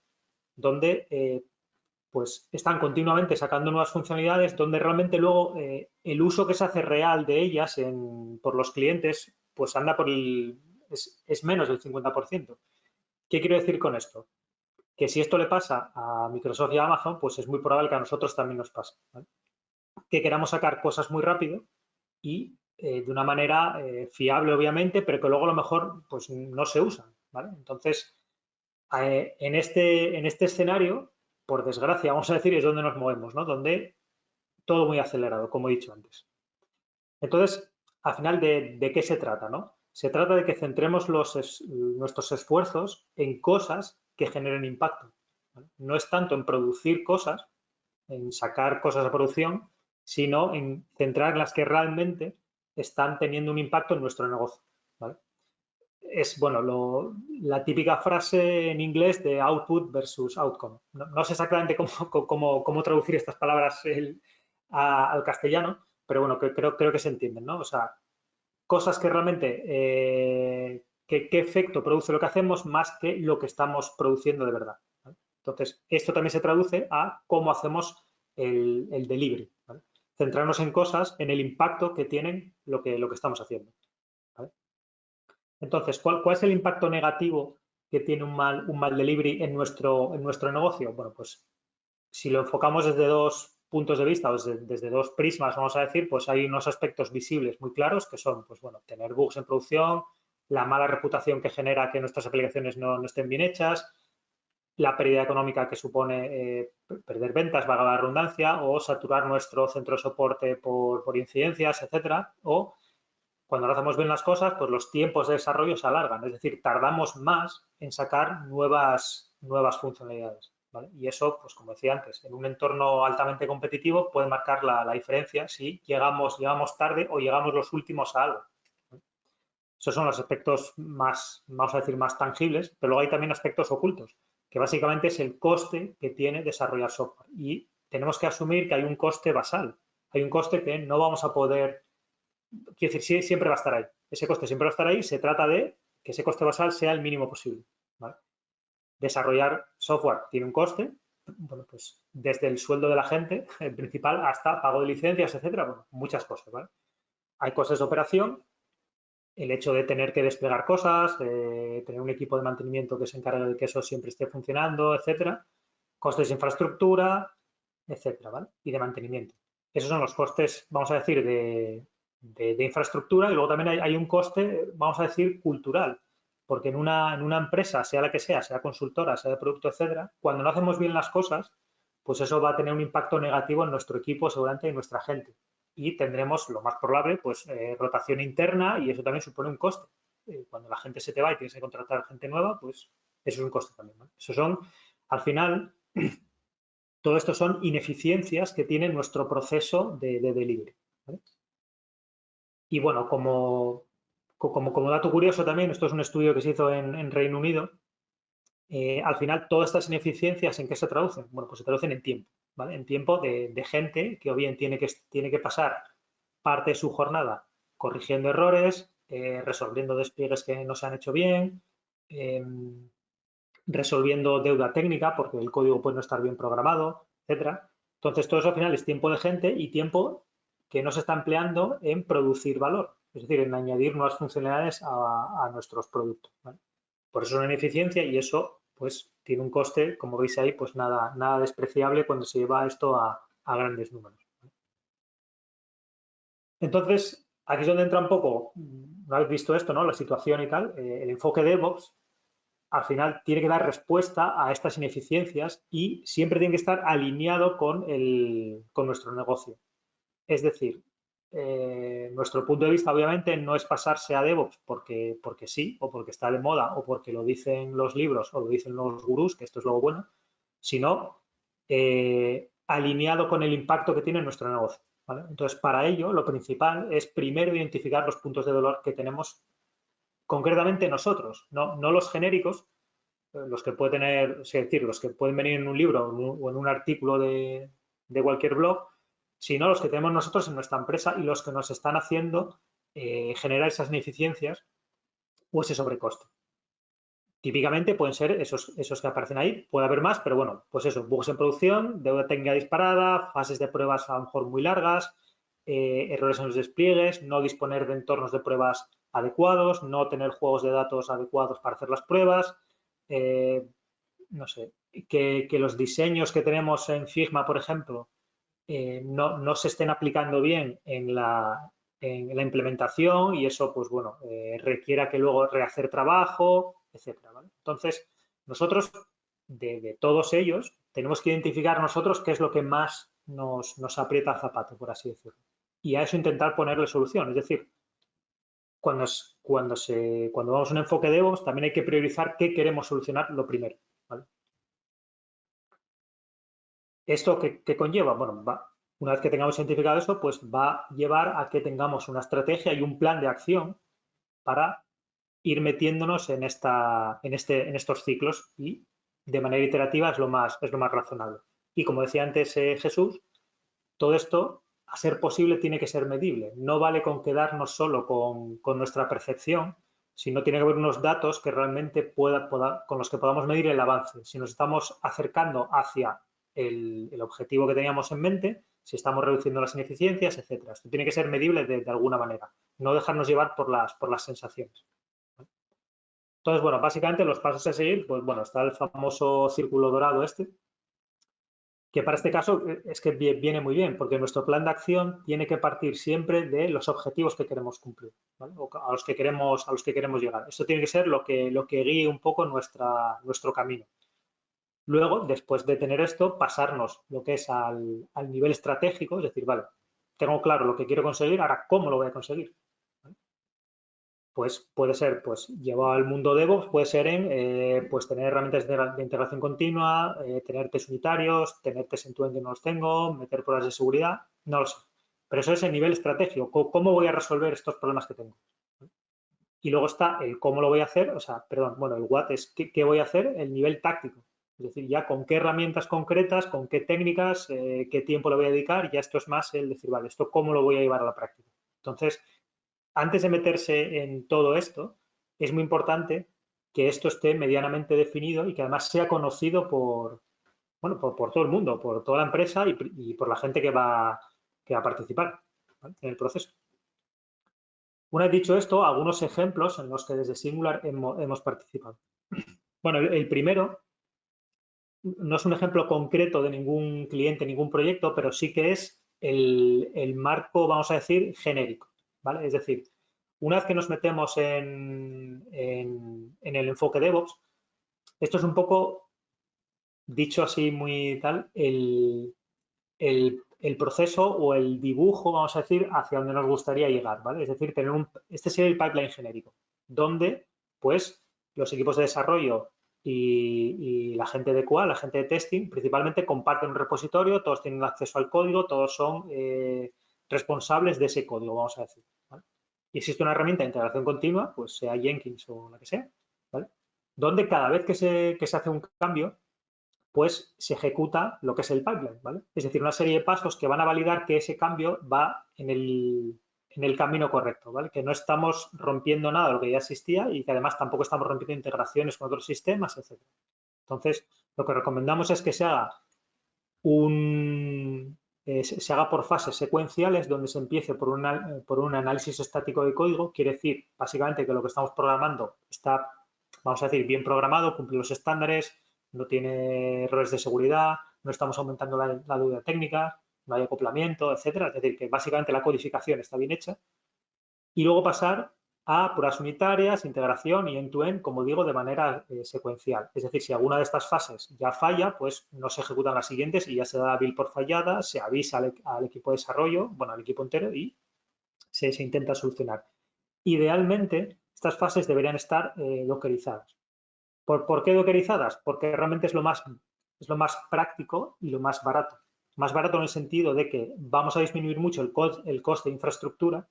donde pues están continuamente sacando nuevas funcionalidades, donde realmente luego el uso que se hace real de ellas por los clientes, pues anda es menos del 50%. ¿Qué quiero decir con esto? Que si esto le pasa a Microsoft y a Amazon, pues es muy probable que a nosotros también nos pase, ¿vale? Que queramos sacar cosas muy rápido y de una manera fiable, obviamente, pero que luego a lo mejor pues, no se usan, ¿vale? Entonces, en este escenario, por desgracia, vamos a decir, es donde nos movemos, ¿no? Donde todo muy acelerado, como he dicho antes. Entonces, al final, ¿de qué se trata, no? Se trata de que centremos nuestros esfuerzos en cosas que generen impacto, ¿vale? No es tanto en producir cosas, en sacar cosas a producción, sino en centrar las que realmente están teniendo un impacto en nuestro negocio, ¿vale? Es, bueno, la típica frase en inglés de output versus outcome. No sé exactamente cómo traducir estas palabras al castellano, pero bueno, creo que se entienden, ¿no? O sea, cosas que realmente, qué efecto produce lo que hacemos más que lo que estamos produciendo de verdad, ¿vale? Entonces, esto también se traduce a cómo hacemos el delivery, ¿vale? Centrarnos en cosas, en el impacto que tienen lo que estamos haciendo, ¿vale? Entonces, ¿cuál es el impacto negativo que tiene un mal delivery en nuestro negocio? Bueno, pues si lo enfocamos desde dos puntos de vista o desde dos prismas, vamos a decir, pues hay unos aspectos visibles muy claros que son, pues bueno, tener bugs en producción, la mala reputación que genera que nuestras aplicaciones no estén bien hechas, la pérdida económica que supone perder ventas, valga la redundancia, o saturar nuestro centro de soporte por incidencias, etcétera, o cuando no hacemos bien las cosas, pues los tiempos de desarrollo se alargan, es decir, tardamos más en sacar nuevas funcionalidades, ¿vale? Y eso, pues como decía antes, en un entorno altamente competitivo puede marcar la diferencia si llegamos tarde o llegamos los últimos a algo, ¿no? Esos son los aspectos más, vamos a decir, más tangibles, pero luego hay también aspectos ocultos, que básicamente es el coste que tiene desarrollar software. Y tenemos que asumir que hay un coste basal, hay un coste que no vamos a poder. Quiero decir, siempre va a estar ahí. Ese coste siempre va a estar ahí. Se trata de que ese coste basal sea el mínimo posible, ¿vale? Desarrollar software tiene un coste, bueno, pues desde el sueldo de la gente, el principal, hasta pago de licencias, etcétera, bueno, muchas cosas, ¿vale? Hay costes de operación, el hecho de tener que desplegar cosas, tener un equipo de mantenimiento que se encargue de que eso siempre esté funcionando, etcétera, costes de infraestructura, etcétera, ¿vale? Y de mantenimiento. Esos son los costes, vamos a decir, de infraestructura, y luego también hay un coste, vamos a decir, cultural, porque en una empresa, sea la que sea consultora, sea de producto, etcétera, cuando no hacemos bien las cosas, pues eso va a tener un impacto negativo en nuestro equipo, seguramente, y en nuestra gente. Y tendremos, lo más probable, pues rotación interna, y eso también supone un coste. Cuando la gente se te va y tienes que contratar gente nueva, pues eso es un coste también, ¿no? Eso son, al final, todo esto son ineficiencias que tiene nuestro proceso de delivery, ¿vale? Y bueno, como dato curioso también, esto es un estudio que se hizo en Reino Unido, al final todas estas ineficiencias, ¿en qué se traducen? Bueno, pues se traducen en tiempo, ¿vale? En tiempo de gente que o bien tiene que pasar parte de su jornada corrigiendo errores, resolviendo despliegues que no se han hecho bien, resolviendo deuda técnica porque el código puede no estar bien programado, etcétera. Entonces, todo eso al final es tiempo de gente y tiempo que no se está empleando en producir valor, es decir, en añadir nuevas funcionalidades a nuestros productos, ¿vale? Por eso es una ineficiencia y eso, pues, tiene un coste, como veis ahí, pues nada despreciable cuando se lleva esto a grandes números, ¿vale? Entonces, aquí es donde entra un poco, una vez visto esto, ¿no? La situación y tal, el enfoque de DevOps al final tiene que dar respuesta a estas ineficiencias y siempre tiene que estar alineado con nuestro negocio. Es decir, nuestro punto de vista obviamente no es pasarse a DevOps porque sí, o porque está de moda, o porque lo dicen los libros o lo dicen los gurús, que esto es lo bueno, sino alineado con el impacto que tiene nuestro negocio, ¿vale? Entonces, para ello, lo principal es primero identificar los puntos de dolor que tenemos concretamente nosotros, no los genéricos, los que puede tener, es decir, los que pueden venir en un libro o en un artículo de cualquier blog, sino los que tenemos nosotros en nuestra empresa y los que nos están haciendo generar esas ineficiencias o ese sobrecoste. Típicamente pueden ser esos que aparecen ahí, puede haber más, pero bueno, pues eso, bugs en producción, deuda técnica disparada, fases de pruebas a lo mejor muy largas, errores en los despliegues, no disponer de entornos de pruebas adecuados, no tener juegos de datos adecuados para hacer las pruebas, no sé, que los diseños que tenemos en Figma, por ejemplo, no se estén aplicando bien en la implementación y eso, pues bueno, requiera que luego rehacer trabajo, etcétera, ¿vale? Entonces, nosotros, de todos ellos, tenemos que identificar nosotros qué es lo que más nos aprieta el zapato, por así decirlo. Y a eso intentar ponerle solución. Es decir, cuando vamos a un enfoque de DevOps, también hay que priorizar qué queremos solucionar lo primero, ¿vale? ¿Esto qué conlleva? Bueno, una vez que tengamos identificado eso, pues va a llevar a que tengamos una estrategia y un plan de acción para ir metiéndonos en estos ciclos y de manera iterativa es lo más razonable. Y como decía antes Jesús, todo esto, a ser posible, tiene que ser medible. No vale con quedarnos solo con nuestra percepción, sino tiene que haber unos datos que realmente con los que podamos medir el avance. Si nos estamos acercando hacia el objetivo que teníamos en mente, si estamos reduciendo las ineficiencias, etcétera. Esto tiene que ser medible de alguna manera, no dejarnos llevar por las sensaciones. Entonces, bueno, básicamente los pasos a seguir, pues bueno, está el famoso círculo dorado que para este caso es que viene muy bien, porque nuestro plan de acción tiene que partir siempre de los objetivos que queremos cumplir, ¿vale? O a los que queremos llegar. Esto tiene que ser lo que guíe un poco nuestro camino. Luego, después de tener esto, pasarnos lo que es al nivel estratégico, es decir, vale, tengo claro lo que quiero conseguir, ahora cómo lo voy a conseguir. Pues puede ser, pues llevado al mundo DevOps, puede ser en pues tener herramientas de integración continua, tener test unitarios, tener test end-to-end que no los tengo, meter pruebas de seguridad, no lo sé. Pero eso es el nivel estratégico, cómo voy a resolver estos problemas que tengo. Y luego está el cómo lo voy a hacer, o sea, perdón, bueno, el what es qué voy a hacer, el nivel táctico. Es decir, ya con qué herramientas concretas, con qué técnicas, qué tiempo le voy a dedicar, ya esto es más el decir, vale, esto cómo lo voy a llevar a la práctica. Entonces, antes de meterse en todo esto, es muy importante que esto esté medianamente definido y que además sea conocido por todo el mundo, por toda la empresa y por la gente que va a participar, ¿vale?, en el proceso. Una vez dicho esto, algunos ejemplos en los que desde Singular hemos participado. Bueno, el primero no es un ejemplo concreto de ningún cliente, ningún proyecto, pero sí que es el marco, vamos a decir, genérico, ¿vale? Es decir, una vez que nos metemos en el enfoque DevOps, esto es un poco, dicho así muy tal, el proceso o el dibujo, vamos a decir, hacia donde nos gustaría llegar, ¿vale? Es decir, este sería el pipeline genérico, donde, pues, los equipos de desarrollo y la gente de QA, la gente de testing, principalmente comparten un repositorio, todos tienen acceso al código, todos son responsables de ese código, vamos a decir, ¿vale? Y existe una herramienta de integración continua, pues sea Jenkins o la que sea, ¿vale?, donde cada vez que se hace un cambio, pues se ejecuta lo que es el pipeline, ¿vale? Es decir, una serie de pasos que van a validar que ese cambio va en el camino correcto, ¿vale? Que no estamos rompiendo nada de lo que ya existía y que además tampoco estamos rompiendo integraciones con otros sistemas, etc. Entonces, lo que recomendamos es que se haga se haga por fases secuenciales, donde se empiece por un análisis estático de código. Quiere decir, básicamente, que lo que estamos programando está, vamos a decir, bien programado, cumple los estándares, no tiene errores de seguridad, no estamos aumentando la deuda técnica, no hay acoplamiento, etcétera. Es decir, que básicamente la codificación está bien hecha. Y luego pasar a pruebas unitarias, integración y end-to-end, como digo, de manera secuencial. Es decir, si alguna de estas fases ya falla, pues no se ejecutan las siguientes y ya se da la build por fallada, se avisa al equipo de desarrollo, bueno, al equipo entero, y se intenta solucionar. Idealmente, estas fases deberían estar dockerizadas. ¿Por qué dockerizadas? Porque realmente es lo más práctico y lo más barato. Más barato en el sentido de que vamos a disminuir mucho el coste de infraestructura.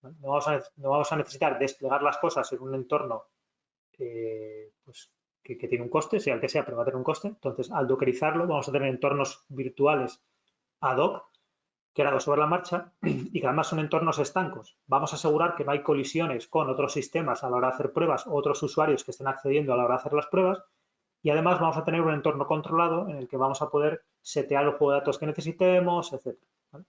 No vamos a necesitar desplegar las cosas en un entorno pues, que tiene un coste, sea el que sea, pero va a tener un coste. Entonces, al dockerizarlo, vamos a tener entornos virtuales ad hoc, creados sobre la marcha y que además son entornos estancos. Vamos a asegurar que no hay colisiones con otros sistemas a la hora de hacer pruebas o otros usuarios que estén accediendo a la hora de hacer las pruebas. Y además vamos a tener un entorno controlado en el que vamos a poder setear el juego de datos que necesitemos, etc. ¿Vale?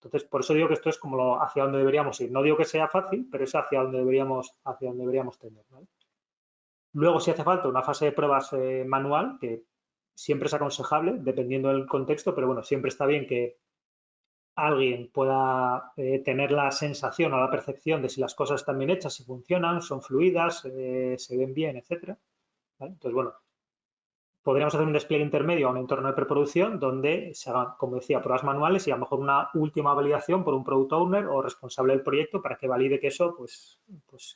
Entonces, por eso digo que esto es como hacia donde deberíamos ir. No digo que sea fácil, pero es hacia donde deberíamos tender, ¿vale? Luego, si hace falta una fase de pruebas manual, que siempre es aconsejable, dependiendo del contexto, pero bueno, siempre está bien que alguien pueda tener la sensación o la percepción de si las cosas están bien hechas, si funcionan, son fluidas, se ven bien, etcétera, ¿vale? Entonces, bueno, podríamos hacer un despliegue intermedio a un entorno de preproducción donde se hagan, como decía, pruebas manuales y a lo mejor una última validación por un product owner o responsable del proyecto para que valide que eso pues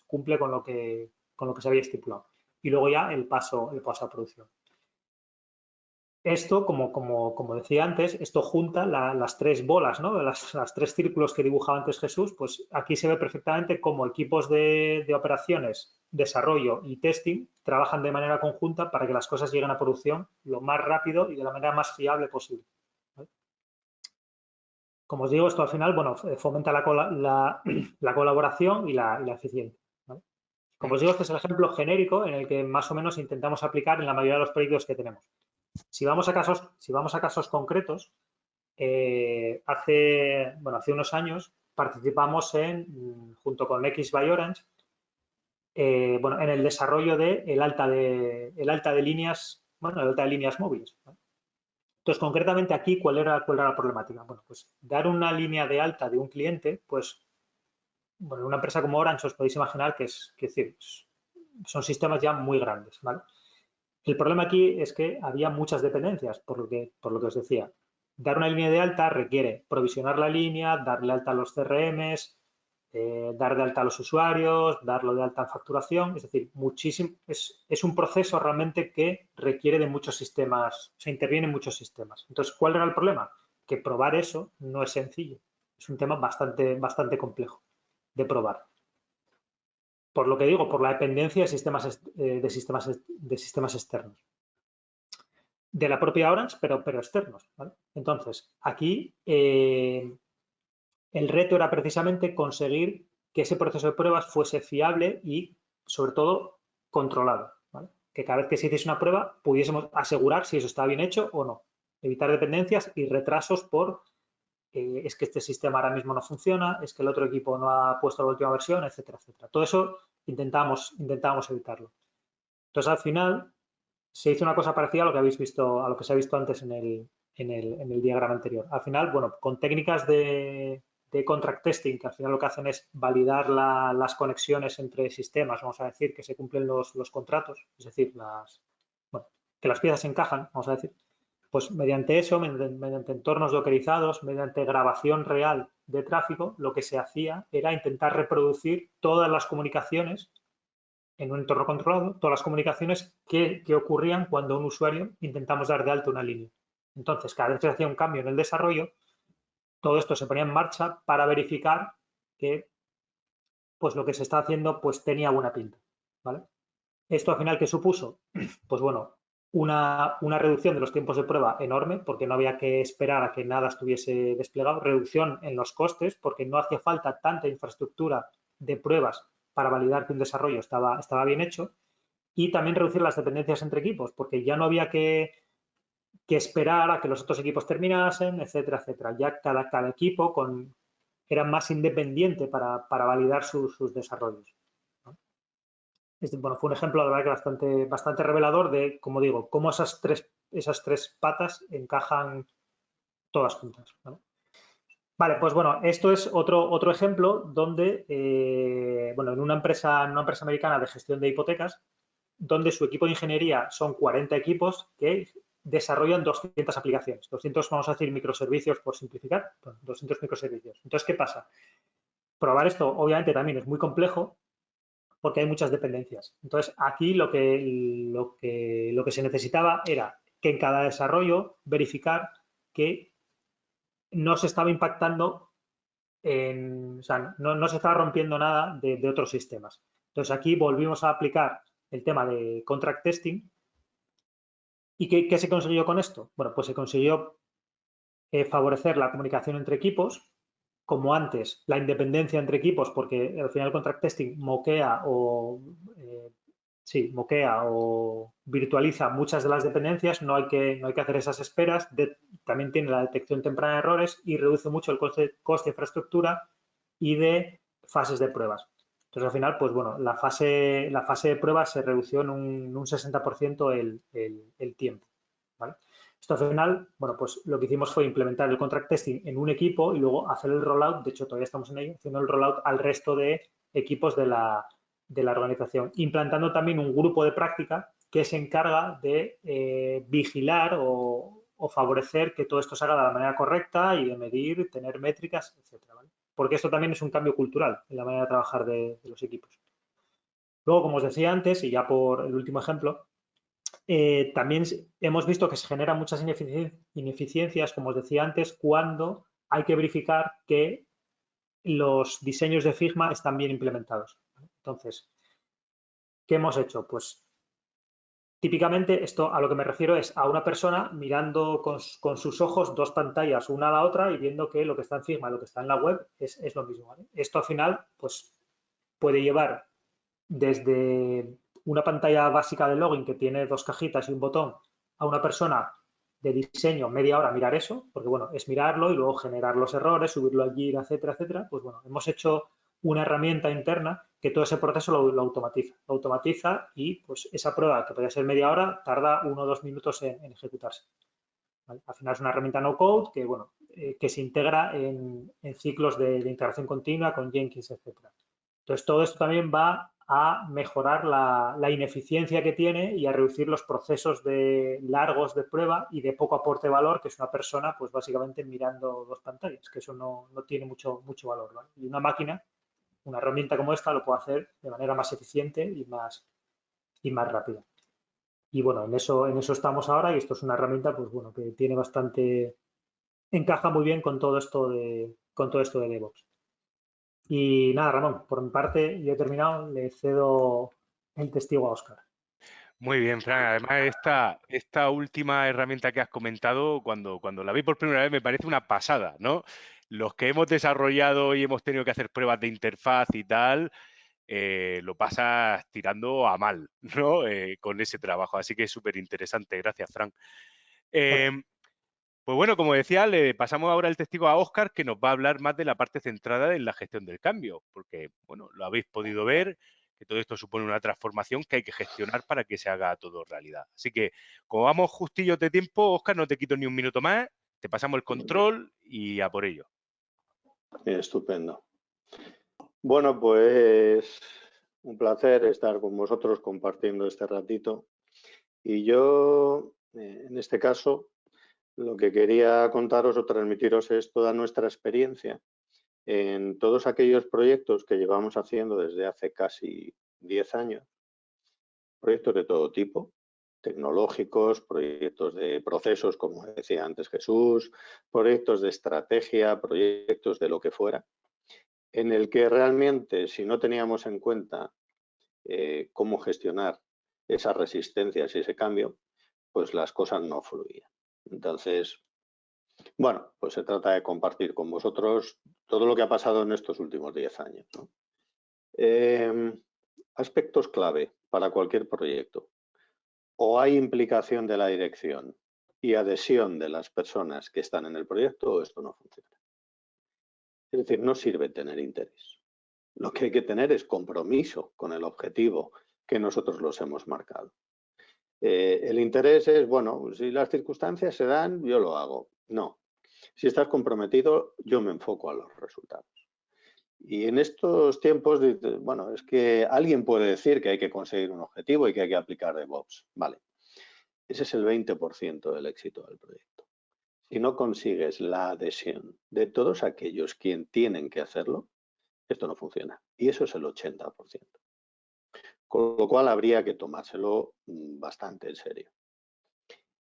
cumple con lo que se había estipulado. Y luego ya el paso a producción. Esto, como decía antes, esto junta las tres bolas, ¿no? Las tres círculos que dibujaba antes Jesús, pues aquí se ve perfectamente cómo equipos de operaciones, desarrollo y testing trabajan de manera conjunta para que las cosas lleguen a producción lo más rápido y de la manera más fiable posible, ¿vale? Como os digo, esto al final, bueno, fomenta la colaboración y la eficiencia, ¿vale? Como os digo, este es el ejemplo genérico en el que más o menos intentamos aplicar en la mayoría de los proyectos que tenemos. Si vamos a casos concretos, hace unos años participamos junto con X by Orange, en el desarrollo de el alta de líneas, el alta de líneas móviles, ¿vale? Entonces, concretamente aquí, ¿cuál era la problemática? Bueno, pues dar una línea de alta de un cliente, pues, bueno, una empresa como Orange os podéis imaginar que son sistemas ya muy grandes, ¿vale? El problema aquí es que había muchas dependencias, por lo que os decía. Dar una línea de alta requiere provisionar la línea, darle alta a los CRMs, dar de alta a los usuarios, darlo de alta en facturación, es decir, muchísimo, es un proceso realmente que requiere de muchos sistemas, se interviene en muchos sistemas. Entonces, ¿cuál era el problema? Que probar eso no es sencillo, es un tema bastante complejo de probar. Por lo que digo, por la dependencia de sistemas externos. De la propia Orange, pero externos, ¿vale? Entonces, aquí el reto era precisamente conseguir que ese proceso de pruebas fuese fiable y, sobre todo, controlado, ¿vale? Que cada vez que se hiciese una prueba pudiésemos asegurar si eso estaba bien hecho o no. Evitar dependencias y retrasos por es que este sistema ahora mismo no funciona, es que el otro equipo no ha puesto la última versión, etcétera, etcétera. Todo eso intentamos evitarlo. Entonces, al final, se hizo una cosa parecida a lo que habéis visto, a lo que se ha visto antes en el diagrama anterior. Al final, bueno, con técnicas de contract testing, que al final lo que hacen es validar las conexiones entre sistemas, vamos a decir, que se cumplen los contratos, es decir, que las piezas encajan, vamos a decir, pues mediante eso, mediante entornos dockerizados, mediante grabación real de tráfico, lo que se hacía era intentar reproducir todas las comunicaciones en un entorno controlado, todas las comunicaciones que ocurrían cuando un usuario intentamos dar de alta una línea. Entonces, cada vez que se hacía un cambio en el desarrollo, todo esto se ponía en marcha para verificar que pues lo que se está haciendo pues tenía buena pinta, ¿vale? ¿Esto al final qué supuso? Pues bueno, una reducción de los tiempos de prueba enorme, porque no había que esperar a que nada estuviese desplegado, reducción en los costes, porque no hacía falta tanta infraestructura de pruebas para validar que un desarrollo estaba bien hecho, y también reducir las dependencias entre equipos, porque ya no había que esperar a que los otros equipos terminasen, etcétera, etcétera. Ya cada equipo era más independiente para validar sus desarrollos, ¿no? Bueno, fue un ejemplo, la verdad, que bastante revelador de, como digo, cómo esas tres patas encajan todas juntas, ¿vale? Vale, pues bueno, esto es otro ejemplo donde, en una empresa americana de gestión de hipotecas, donde su equipo de ingeniería son 40 equipos que desarrollan 200 aplicaciones, 200, vamos a decir, microservicios por simplificar, 200 microservicios. Entonces, ¿qué pasa? Probar esto, obviamente, también es muy complejo porque hay muchas dependencias. Entonces, aquí lo que se necesitaba era que en cada desarrollo verificar que no se estaba impactando o sea, no se estaba rompiendo nada de otros sistemas. Entonces, aquí volvimos a aplicar el tema de contract testing. ¿Y qué se consiguió con esto? Bueno, pues se consiguió favorecer la comunicación entre equipos, como antes, la independencia entre equipos, porque al final el contract testing moquea o virtualiza muchas de las dependencias, no hay que hacer esas esperas, también tiene la detección temprana de errores y reduce mucho el coste de infraestructura y de fases de pruebas. Entonces, al final, pues bueno, la fase de pruebas se redució en un 60% el tiempo, ¿vale? Esto al final, bueno, pues lo que hicimos fue implementar el contract testing en un equipo y luego hacer el rollout, de hecho todavía estamos en ello, haciendo el rollout al resto de equipos de la organización, implantando también un grupo de práctica que se encarga de vigilar o favorecer que todo esto se haga de la manera correcta y de medir, tener métricas, etcétera, ¿vale? Porque esto también es un cambio cultural en la manera de trabajar de los equipos. Luego, como os decía antes, y ya por el último ejemplo, también hemos visto que se generan muchas ineficiencias, como os decía antes, cuando hay que verificar que los diseños de Figma están bien implementados. Entonces, ¿qué hemos hecho? Pues típicamente esto a lo que me refiero es a una persona mirando con sus ojos dos pantallas, una a la otra, y viendo que lo que está en Figma y lo que está en la web es lo mismo, ¿vale? Esto al final pues, puede llevar desde una pantalla básica de login que tiene dos cajitas y un botón a una persona de diseño media hora mirar eso, porque bueno, es mirarlo y luego generar los errores, subirlo allí, etcétera, etcétera. Pues bueno, hemos hecho una herramienta interna que todo ese proceso lo automatiza. Lo automatiza y pues esa prueba que podría ser media hora tarda 1 o 2 minutos en ejecutarse. ¿Vale? Al final es una herramienta no code que, bueno, que se integra en ciclos de integración continua con Jenkins, etcétera. Entonces, todo esto también va a mejorar la ineficiencia que tiene y a reducir los procesos largos de prueba y de poco aporte de valor, que es una persona, pues básicamente mirando dos pantallas, que eso no tiene mucho valor, ¿vale? Y una máquina, una herramienta como esta, lo puede hacer de manera más eficiente y más rápida. Y bueno, en eso estamos ahora y esto es una herramienta, pues bueno, que tiene bastante, encaja muy bien con todo esto de DevOps. Y nada, Ramón, por mi parte, yo he terminado, le cedo el testigo a Óscar. Muy bien, Fran. Además, esta última herramienta que has comentado, cuando la vi por primera vez, me parece una pasada, ¿no? Los que hemos desarrollado y hemos tenido que hacer pruebas de interfaz y tal, lo pasas tirando a mal, ¿no? Con ese trabajo. Así que es súper interesante. Gracias, Fran. Pues bueno, como decía, le pasamos ahora el testigo a Óscar, que nos va a hablar más de la parte centrada en la gestión del cambio, porque, bueno, lo habéis podido ver, que todo esto supone una transformación que hay que gestionar para que se haga todo realidad. Así que, como vamos justillos de tiempo, Óscar, no te quito ni un minuto más, te pasamos el control y a por ello. Estupendo. Bueno, pues un placer estar con vosotros compartiendo este ratito. Y yo, en este caso, lo que quería contaros o transmitiros es toda nuestra experiencia en todos aquellos proyectos que llevamos haciendo desde hace casi 10 años. Proyectos de todo tipo, tecnológicos, proyectos de procesos, como decía antes Jesús, proyectos de estrategia, proyectos de lo que fuera, en el que realmente, si no teníamos en cuenta cómo gestionar esas resistencias y ese cambio, pues las cosas no fluían. Entonces, bueno, pues se trata de compartir con vosotros todo lo que ha pasado en estos últimos 10 años, ¿no? Aspectos clave para cualquier proyecto. O hay implicación de la dirección y adhesión de las personas que están en el proyecto, o esto no funciona. Es decir, no sirve tener interés. Lo que hay que tener es compromiso con el objetivo que nosotros los hemos marcado. El interés es, bueno, si las circunstancias se dan, yo lo hago. No. Si estás comprometido, yo me enfoco a los resultados. Y en estos tiempos, bueno, es que alguien puede decir que hay que conseguir un objetivo y que hay que aplicar DevOps. Vale. Ese es el 20% del éxito del proyecto. Si no consigues la adhesión de todos aquellos quien tienen que hacerlo, esto no funciona. Y eso es el 80%. Con lo cual habría que tomárselo bastante en serio.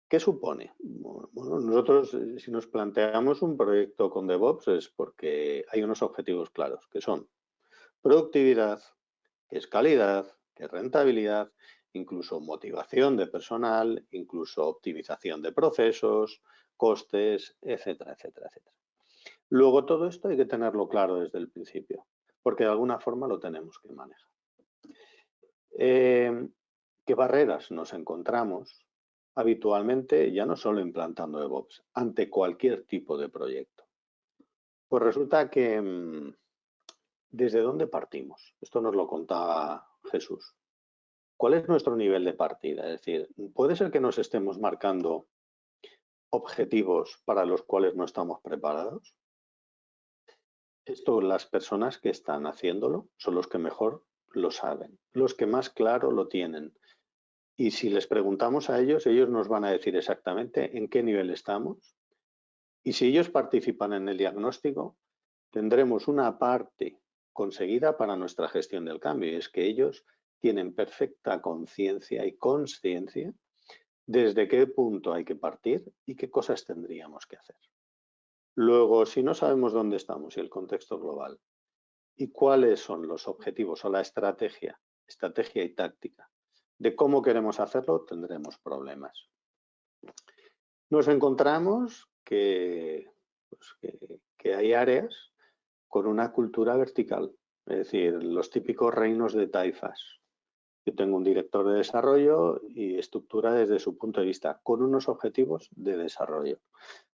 ¿Qué supone? Bueno, nosotros, si nos planteamos un proyecto con DevOps, es porque hay unos objetivos claros, que son productividad, que es calidad, que es rentabilidad, incluso motivación de personal, incluso optimización de procesos, costes, etcétera, etcétera, etcétera. Luego todo esto hay que tenerlo claro desde el principio, porque de alguna forma lo tenemos que manejar. ¿Qué barreras nos encontramos habitualmente, ya no solo implantando DevOps, ante cualquier tipo de proyecto? Pues resulta que ¿desde dónde partimos? Esto nos lo contaba Jesús. ¿Cuál es nuestro nivel de partida? Es decir, puede ser que nos estemos marcando objetivos para los cuales no estamos preparados. Esto, las personas que están haciéndolo son los que mejor lo saben, los que más claro lo tienen. Y si les preguntamos a ellos, ellos nos van a decir exactamente en qué nivel estamos. Y si ellos participan en el diagnóstico, tendremos una parte conseguida para nuestra gestión del cambio. Y es que ellos tienen perfecta conciencia y consciencia desde qué punto hay que partir y qué cosas tendríamos que hacer. Luego, si no sabemos dónde estamos y el contexto global, y cuáles son los objetivos o la estrategia y táctica de cómo queremos hacerlo, tendremos problemas. Nos encontramos que hay áreas con una cultura vertical, es decir, los típicos reinos de taifas. Yo tengo un director de desarrollo y estructura desde su punto de vista, con unos objetivos de desarrollo.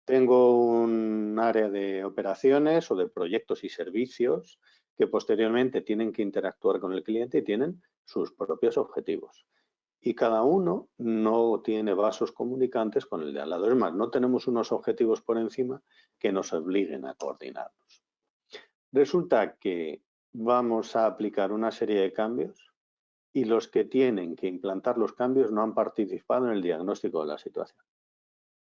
Tengo un área de operaciones o de proyectos y servicios que posteriormente tienen que interactuar con el cliente y tienen sus propios objetivos. Y cada uno no tiene vasos comunicantes con el de al lado. Es más, no tenemos unos objetivos por encima que nos obliguen a coordinarnos. Resulta que vamos a aplicar una serie de cambios y los que tienen que implantar los cambios no han participado en el diagnóstico de la situación.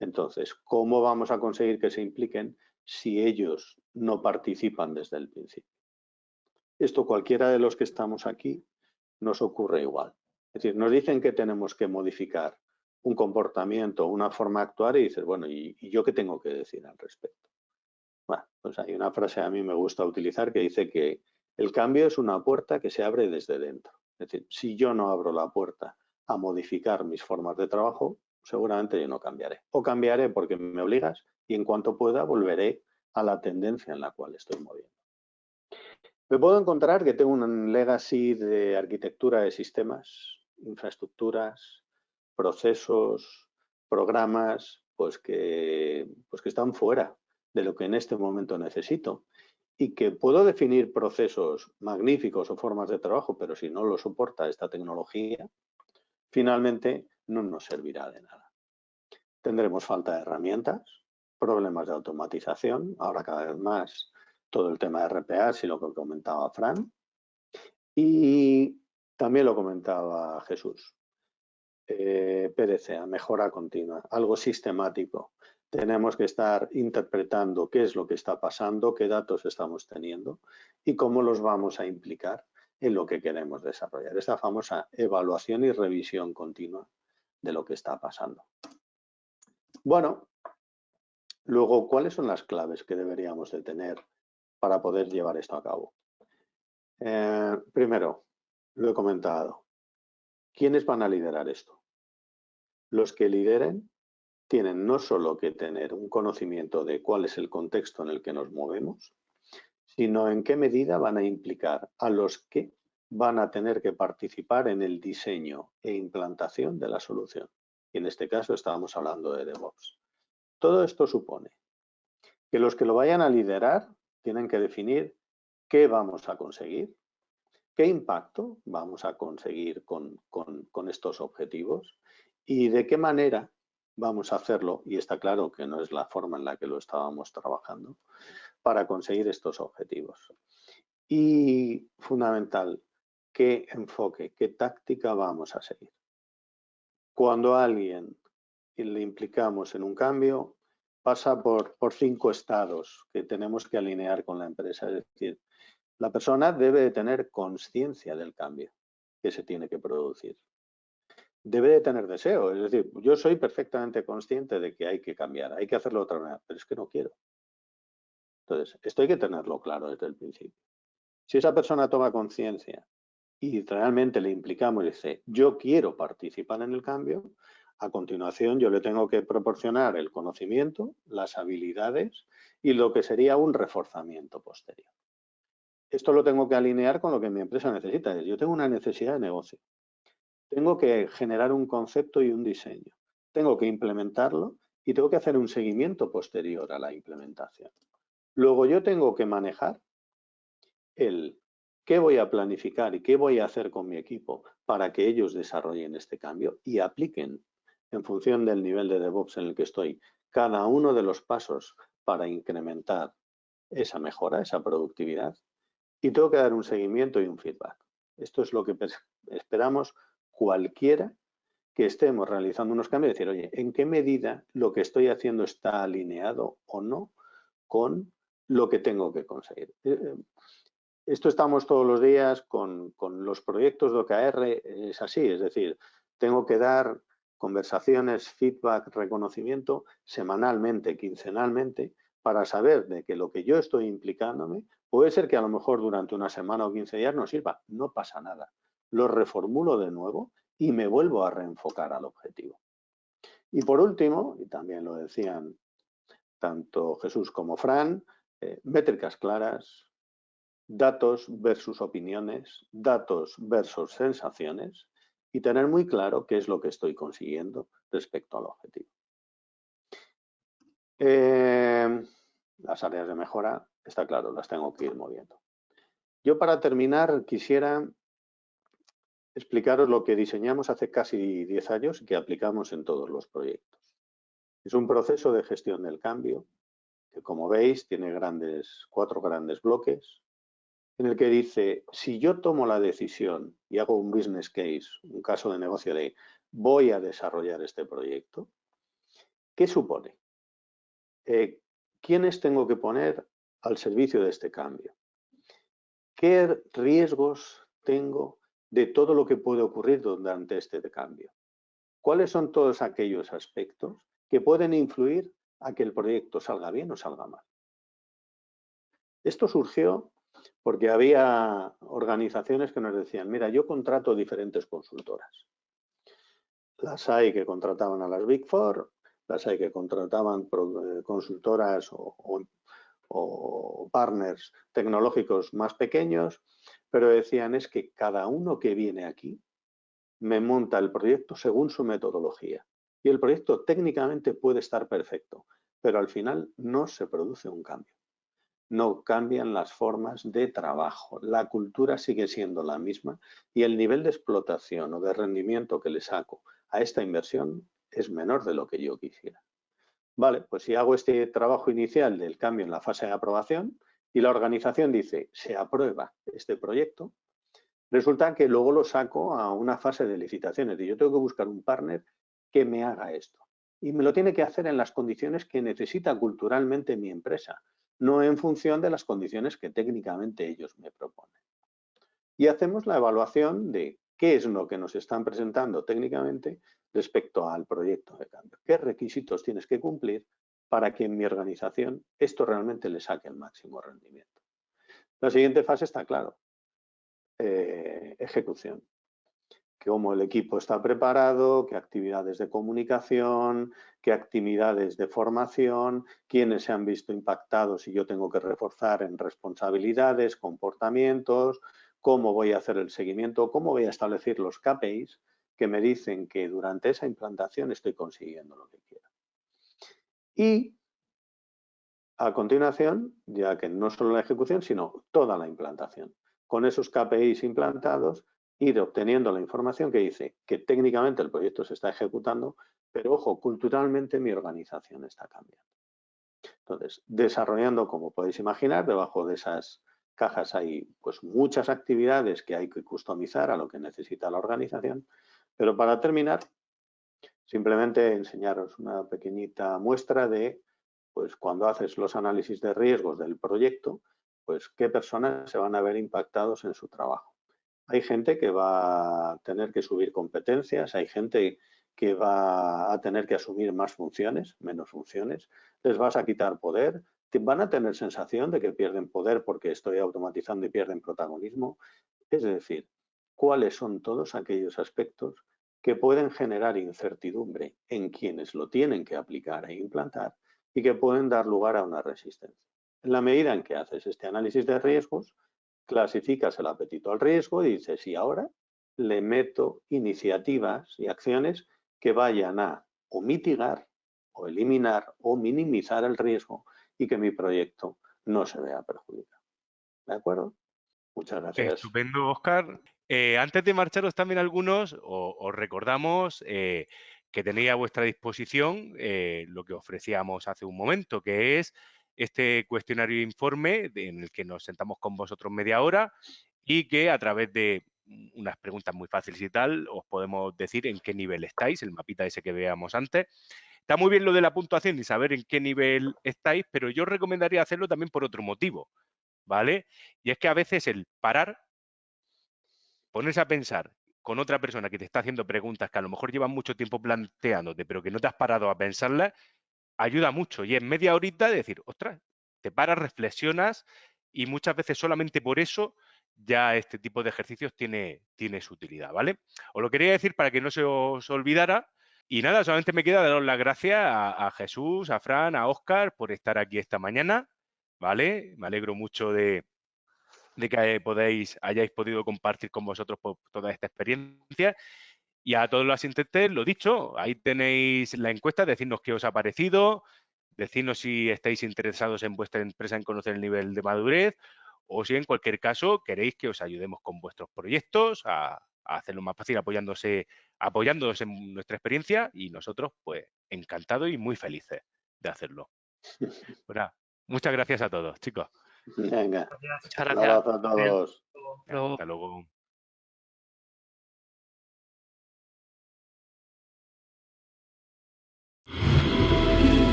Entonces, ¿cómo vamos a conseguir que se impliquen si ellos no participan desde el principio? Esto cualquiera de los que estamos aquí nos ocurre igual. Es decir, nos dicen que tenemos que modificar un comportamiento, una forma de actuar y dices, bueno, ¿y yo qué tengo que decir al respecto? Bueno, pues hay una frase a mí me gusta utilizar que dice que el cambio es una puerta que se abre desde dentro. Es decir, si yo no abro la puerta a modificar mis formas de trabajo, seguramente yo no cambiaré. O cambiaré porque me obligas y en cuanto pueda volveré a la tendencia en la cual estoy moviendo. Me puedo encontrar que tengo un legacy de arquitectura de sistemas, infraestructuras, procesos, programas, pues que están fuera de lo que en este momento necesito y que puedo definir procesos magníficos o formas de trabajo, pero si no lo soporta esta tecnología, finalmente no nos servirá de nada. Tendremos falta de herramientas, problemas de automatización, ahora cada vez más todo el tema de RPA, y lo que comentaba Fran, y también lo comentaba Jesús. PDCA, mejora continua, algo sistemático. Tenemos que estar interpretando qué es lo que está pasando, qué datos estamos teniendo y cómo los vamos a implicar en lo que queremos desarrollar. Esta famosa evaluación y revisión continua de lo que está pasando. Bueno, luego, ¿cuáles son las claves que deberíamos de tener para poder llevar esto a cabo? Primero, lo he comentado, ¿quiénes van a liderar esto? Los que lideren tienen no solo que tener un conocimiento de cuál es el contexto en el que nos movemos, sino en qué medida van a implicar a los que van a tener que participar en el diseño e implantación de la solución. Y en este caso estábamos hablando de DevOps. Todo esto supone que los que lo vayan a liderar tienen que definir qué vamos a conseguir, qué impacto vamos a conseguir con estos objetivos y de qué manera vamos a hacerlo, y está claro que no es la forma en la que lo estábamos trabajando, para conseguir estos objetivos. Y fundamental, qué enfoque, qué táctica vamos a seguir. Cuando a alguien le implicamos en un cambio, pasa por 5 estados que tenemos que alinear con la empresa. Es decir, la persona debe de tener conciencia del cambio que se tiene que producir. Debe de tener deseo, es decir, yo soy perfectamente consciente de que hay que cambiar, hay que hacerlo de otra manera, pero es que no quiero. Entonces, esto hay que tenerlo claro desde el principio. Si esa persona toma conciencia y realmente le implicamos y dice, yo quiero participar en el cambio, a continuación yo le tengo que proporcionar el conocimiento, las habilidades y lo que sería un reforzamiento posterior. Esto lo tengo que alinear con lo que mi empresa necesita. Yo tengo una necesidad de negocio. Tengo que generar un concepto y un diseño. Tengo que implementarlo y tengo que hacer un seguimiento posterior a la implementación. Luego yo tengo que manejar el qué voy a planificar y qué voy a hacer con mi equipo para que ellos desarrollen este cambio y apliquen en función del nivel de DevOps en el que estoy cada uno de los pasos para incrementar esa mejora, esa productividad. Y tengo que dar un seguimiento y un feedback. Esto es lo que esperamos cualquiera que estemos realizando unos cambios, decir, oye, ¿en qué medida lo que estoy haciendo está alineado o no con lo que tengo que conseguir? Esto estamos todos los días con los proyectos de OKR, es así, es decir, tengo que dar conversaciones, feedback, reconocimiento, semanalmente, quincenalmente, para saber de que lo que yo estoy implicándome puede ser que a lo mejor durante una semana o 15 días no sirva, no pasa nada. Lo reformulo de nuevo y me vuelvo a reenfocar al objetivo. Y por último, y también lo decían tanto Jesús como Fran, métricas claras, datos versus opiniones, datos versus sensaciones y tener muy claro qué es lo que estoy consiguiendo respecto al objetivo. Las áreas de mejora, está claro, las tengo que ir moviendo. Yo para terminar quisiera explicaros lo que diseñamos hace casi 10 años y que aplicamos en todos los proyectos. Es un proceso de gestión del cambio que, como veis, tiene 4 grandes bloques, en el que dice, si yo tomo la decisión y hago un business case, un caso de negocio de voy a desarrollar este proyecto, ¿qué supone? ¿Quiénes tengo que poner al servicio de este cambio? ¿Qué riesgos tengo de todo lo que puede ocurrir durante este cambio? ¿Cuáles son todos aquellos aspectos que pueden influir a que el proyecto salga bien o salga mal? Esto surgió porque había organizaciones que nos decían, mira, yo contrato diferentes consultoras. Las hay que contrataban a las Big Four, las hay que contrataban consultoras o partners tecnológicos más pequeños, pero decían es que cada uno que viene aquí me monta el proyecto según su metodología. Y el proyecto técnicamente puede estar perfecto, pero al final no se produce un cambio. No cambian las formas de trabajo, la cultura sigue siendo la misma y el nivel de explotación o de rendimiento que le saco a esta inversión es menor de lo que yo quisiera. Vale, pues si hago este trabajo inicial del cambio en la fase de aprobación y la organización dice se aprueba este proyecto, resulta que luego lo saco a una fase de licitaciones y yo tengo que buscar un partner que me haga esto. Y me lo tiene que hacer en las condiciones que necesita culturalmente mi empresa, no en función de las condiciones que técnicamente ellos me proponen. Y hacemos la evaluación de qué es lo que nos están presentando técnicamente respecto al proyecto de cambio. ¿Qué requisitos tienes que cumplir para que en mi organización esto realmente le saque el máximo rendimiento? La siguiente fase está claro. Ejecución. Cómo el equipo está preparado, qué actividades de comunicación, qué actividades de formación, quiénes se han visto impactados y yo tengo que reforzar en responsabilidades, comportamientos, cómo voy a hacer el seguimiento, cómo voy a establecer los KPIs que me dicen que durante esa implantación estoy consiguiendo lo que quiero. Y a continuación, ya que no solo la ejecución, sino toda la implantación. Con esos KPIs implantados, ir obteniendo la información que dice que técnicamente el proyecto se está ejecutando, pero ojo, culturalmente mi organización está cambiando. Entonces, desarrollando, como podéis imaginar, debajo de esas cajas hay pues muchas actividades que hay que customizar a lo que necesita la organización, pero para terminar, simplemente enseñaros una pequeñita muestra de pues cuando haces los análisis de riesgos del proyecto, pues qué personas se van a ver impactados en su trabajo. Hay gente que va a tener que subir competencias, hay gente que va a tener que asumir más funciones, menos funciones, les vas a quitar poder, van a tener sensación de que pierden poder porque estoy automatizando y pierden protagonismo. Es decir, ¿cuáles son todos aquellos aspectos que pueden generar incertidumbre en quienes lo tienen que aplicar e implantar y que pueden dar lugar a una resistencia? En la medida en que haces este análisis de riesgos, clasificas el apetito al riesgo y dices, y ahora le meto iniciativas y acciones que vayan a o mitigar o eliminar o minimizar el riesgo y que mi proyecto no se vea perjudicado. ¿De acuerdo? Muchas gracias. Estupendo, Óscar. Antes de marcharos también algunos, os recordamos que tenéis a vuestra disposición lo que ofrecíamos hace un momento, que es este cuestionario informe en el que nos sentamos con vosotros media hora y que a través de unas preguntas muy fáciles y tal, os podemos decir en qué nivel estáis, el mapita ese que veíamos antes. Está muy bien lo de la puntuación y saber en qué nivel estáis, pero yo os recomendaría hacerlo también por otro motivo, ¿vale? Y es que a veces el parar, ponerse a pensar con otra persona que te está haciendo preguntas que a lo mejor llevas mucho tiempo planteándote, pero que no te has parado a pensarlas, ayuda mucho. Y en media horita de decir, ostras, te paras, reflexionas y muchas veces solamente por eso ya este tipo de ejercicios tiene su utilidad, ¿vale? Os lo quería decir para que no se os olvidara. Y nada, solamente me queda daros las gracias a Jesús, a Fran, a Óscar por estar aquí esta mañana, ¿vale? Me alegro mucho de que hayáis podido compartir con vosotros toda esta experiencia. Y a todos los asistentes, lo dicho, ahí tenéis la encuesta, decidnos qué os ha parecido, decidnos si estáis interesados en vuestra empresa en conocer el nivel de madurez o si en cualquier caso queréis que os ayudemos con vuestros proyectos a hacerlo más fácil apoyándoos en nuestra experiencia y nosotros pues encantados y muy felices de hacerlo. Pues nada, muchas gracias a todos, chicos. Venga, Muchas un gracias. abrazo a todos. Luego. Hasta luego.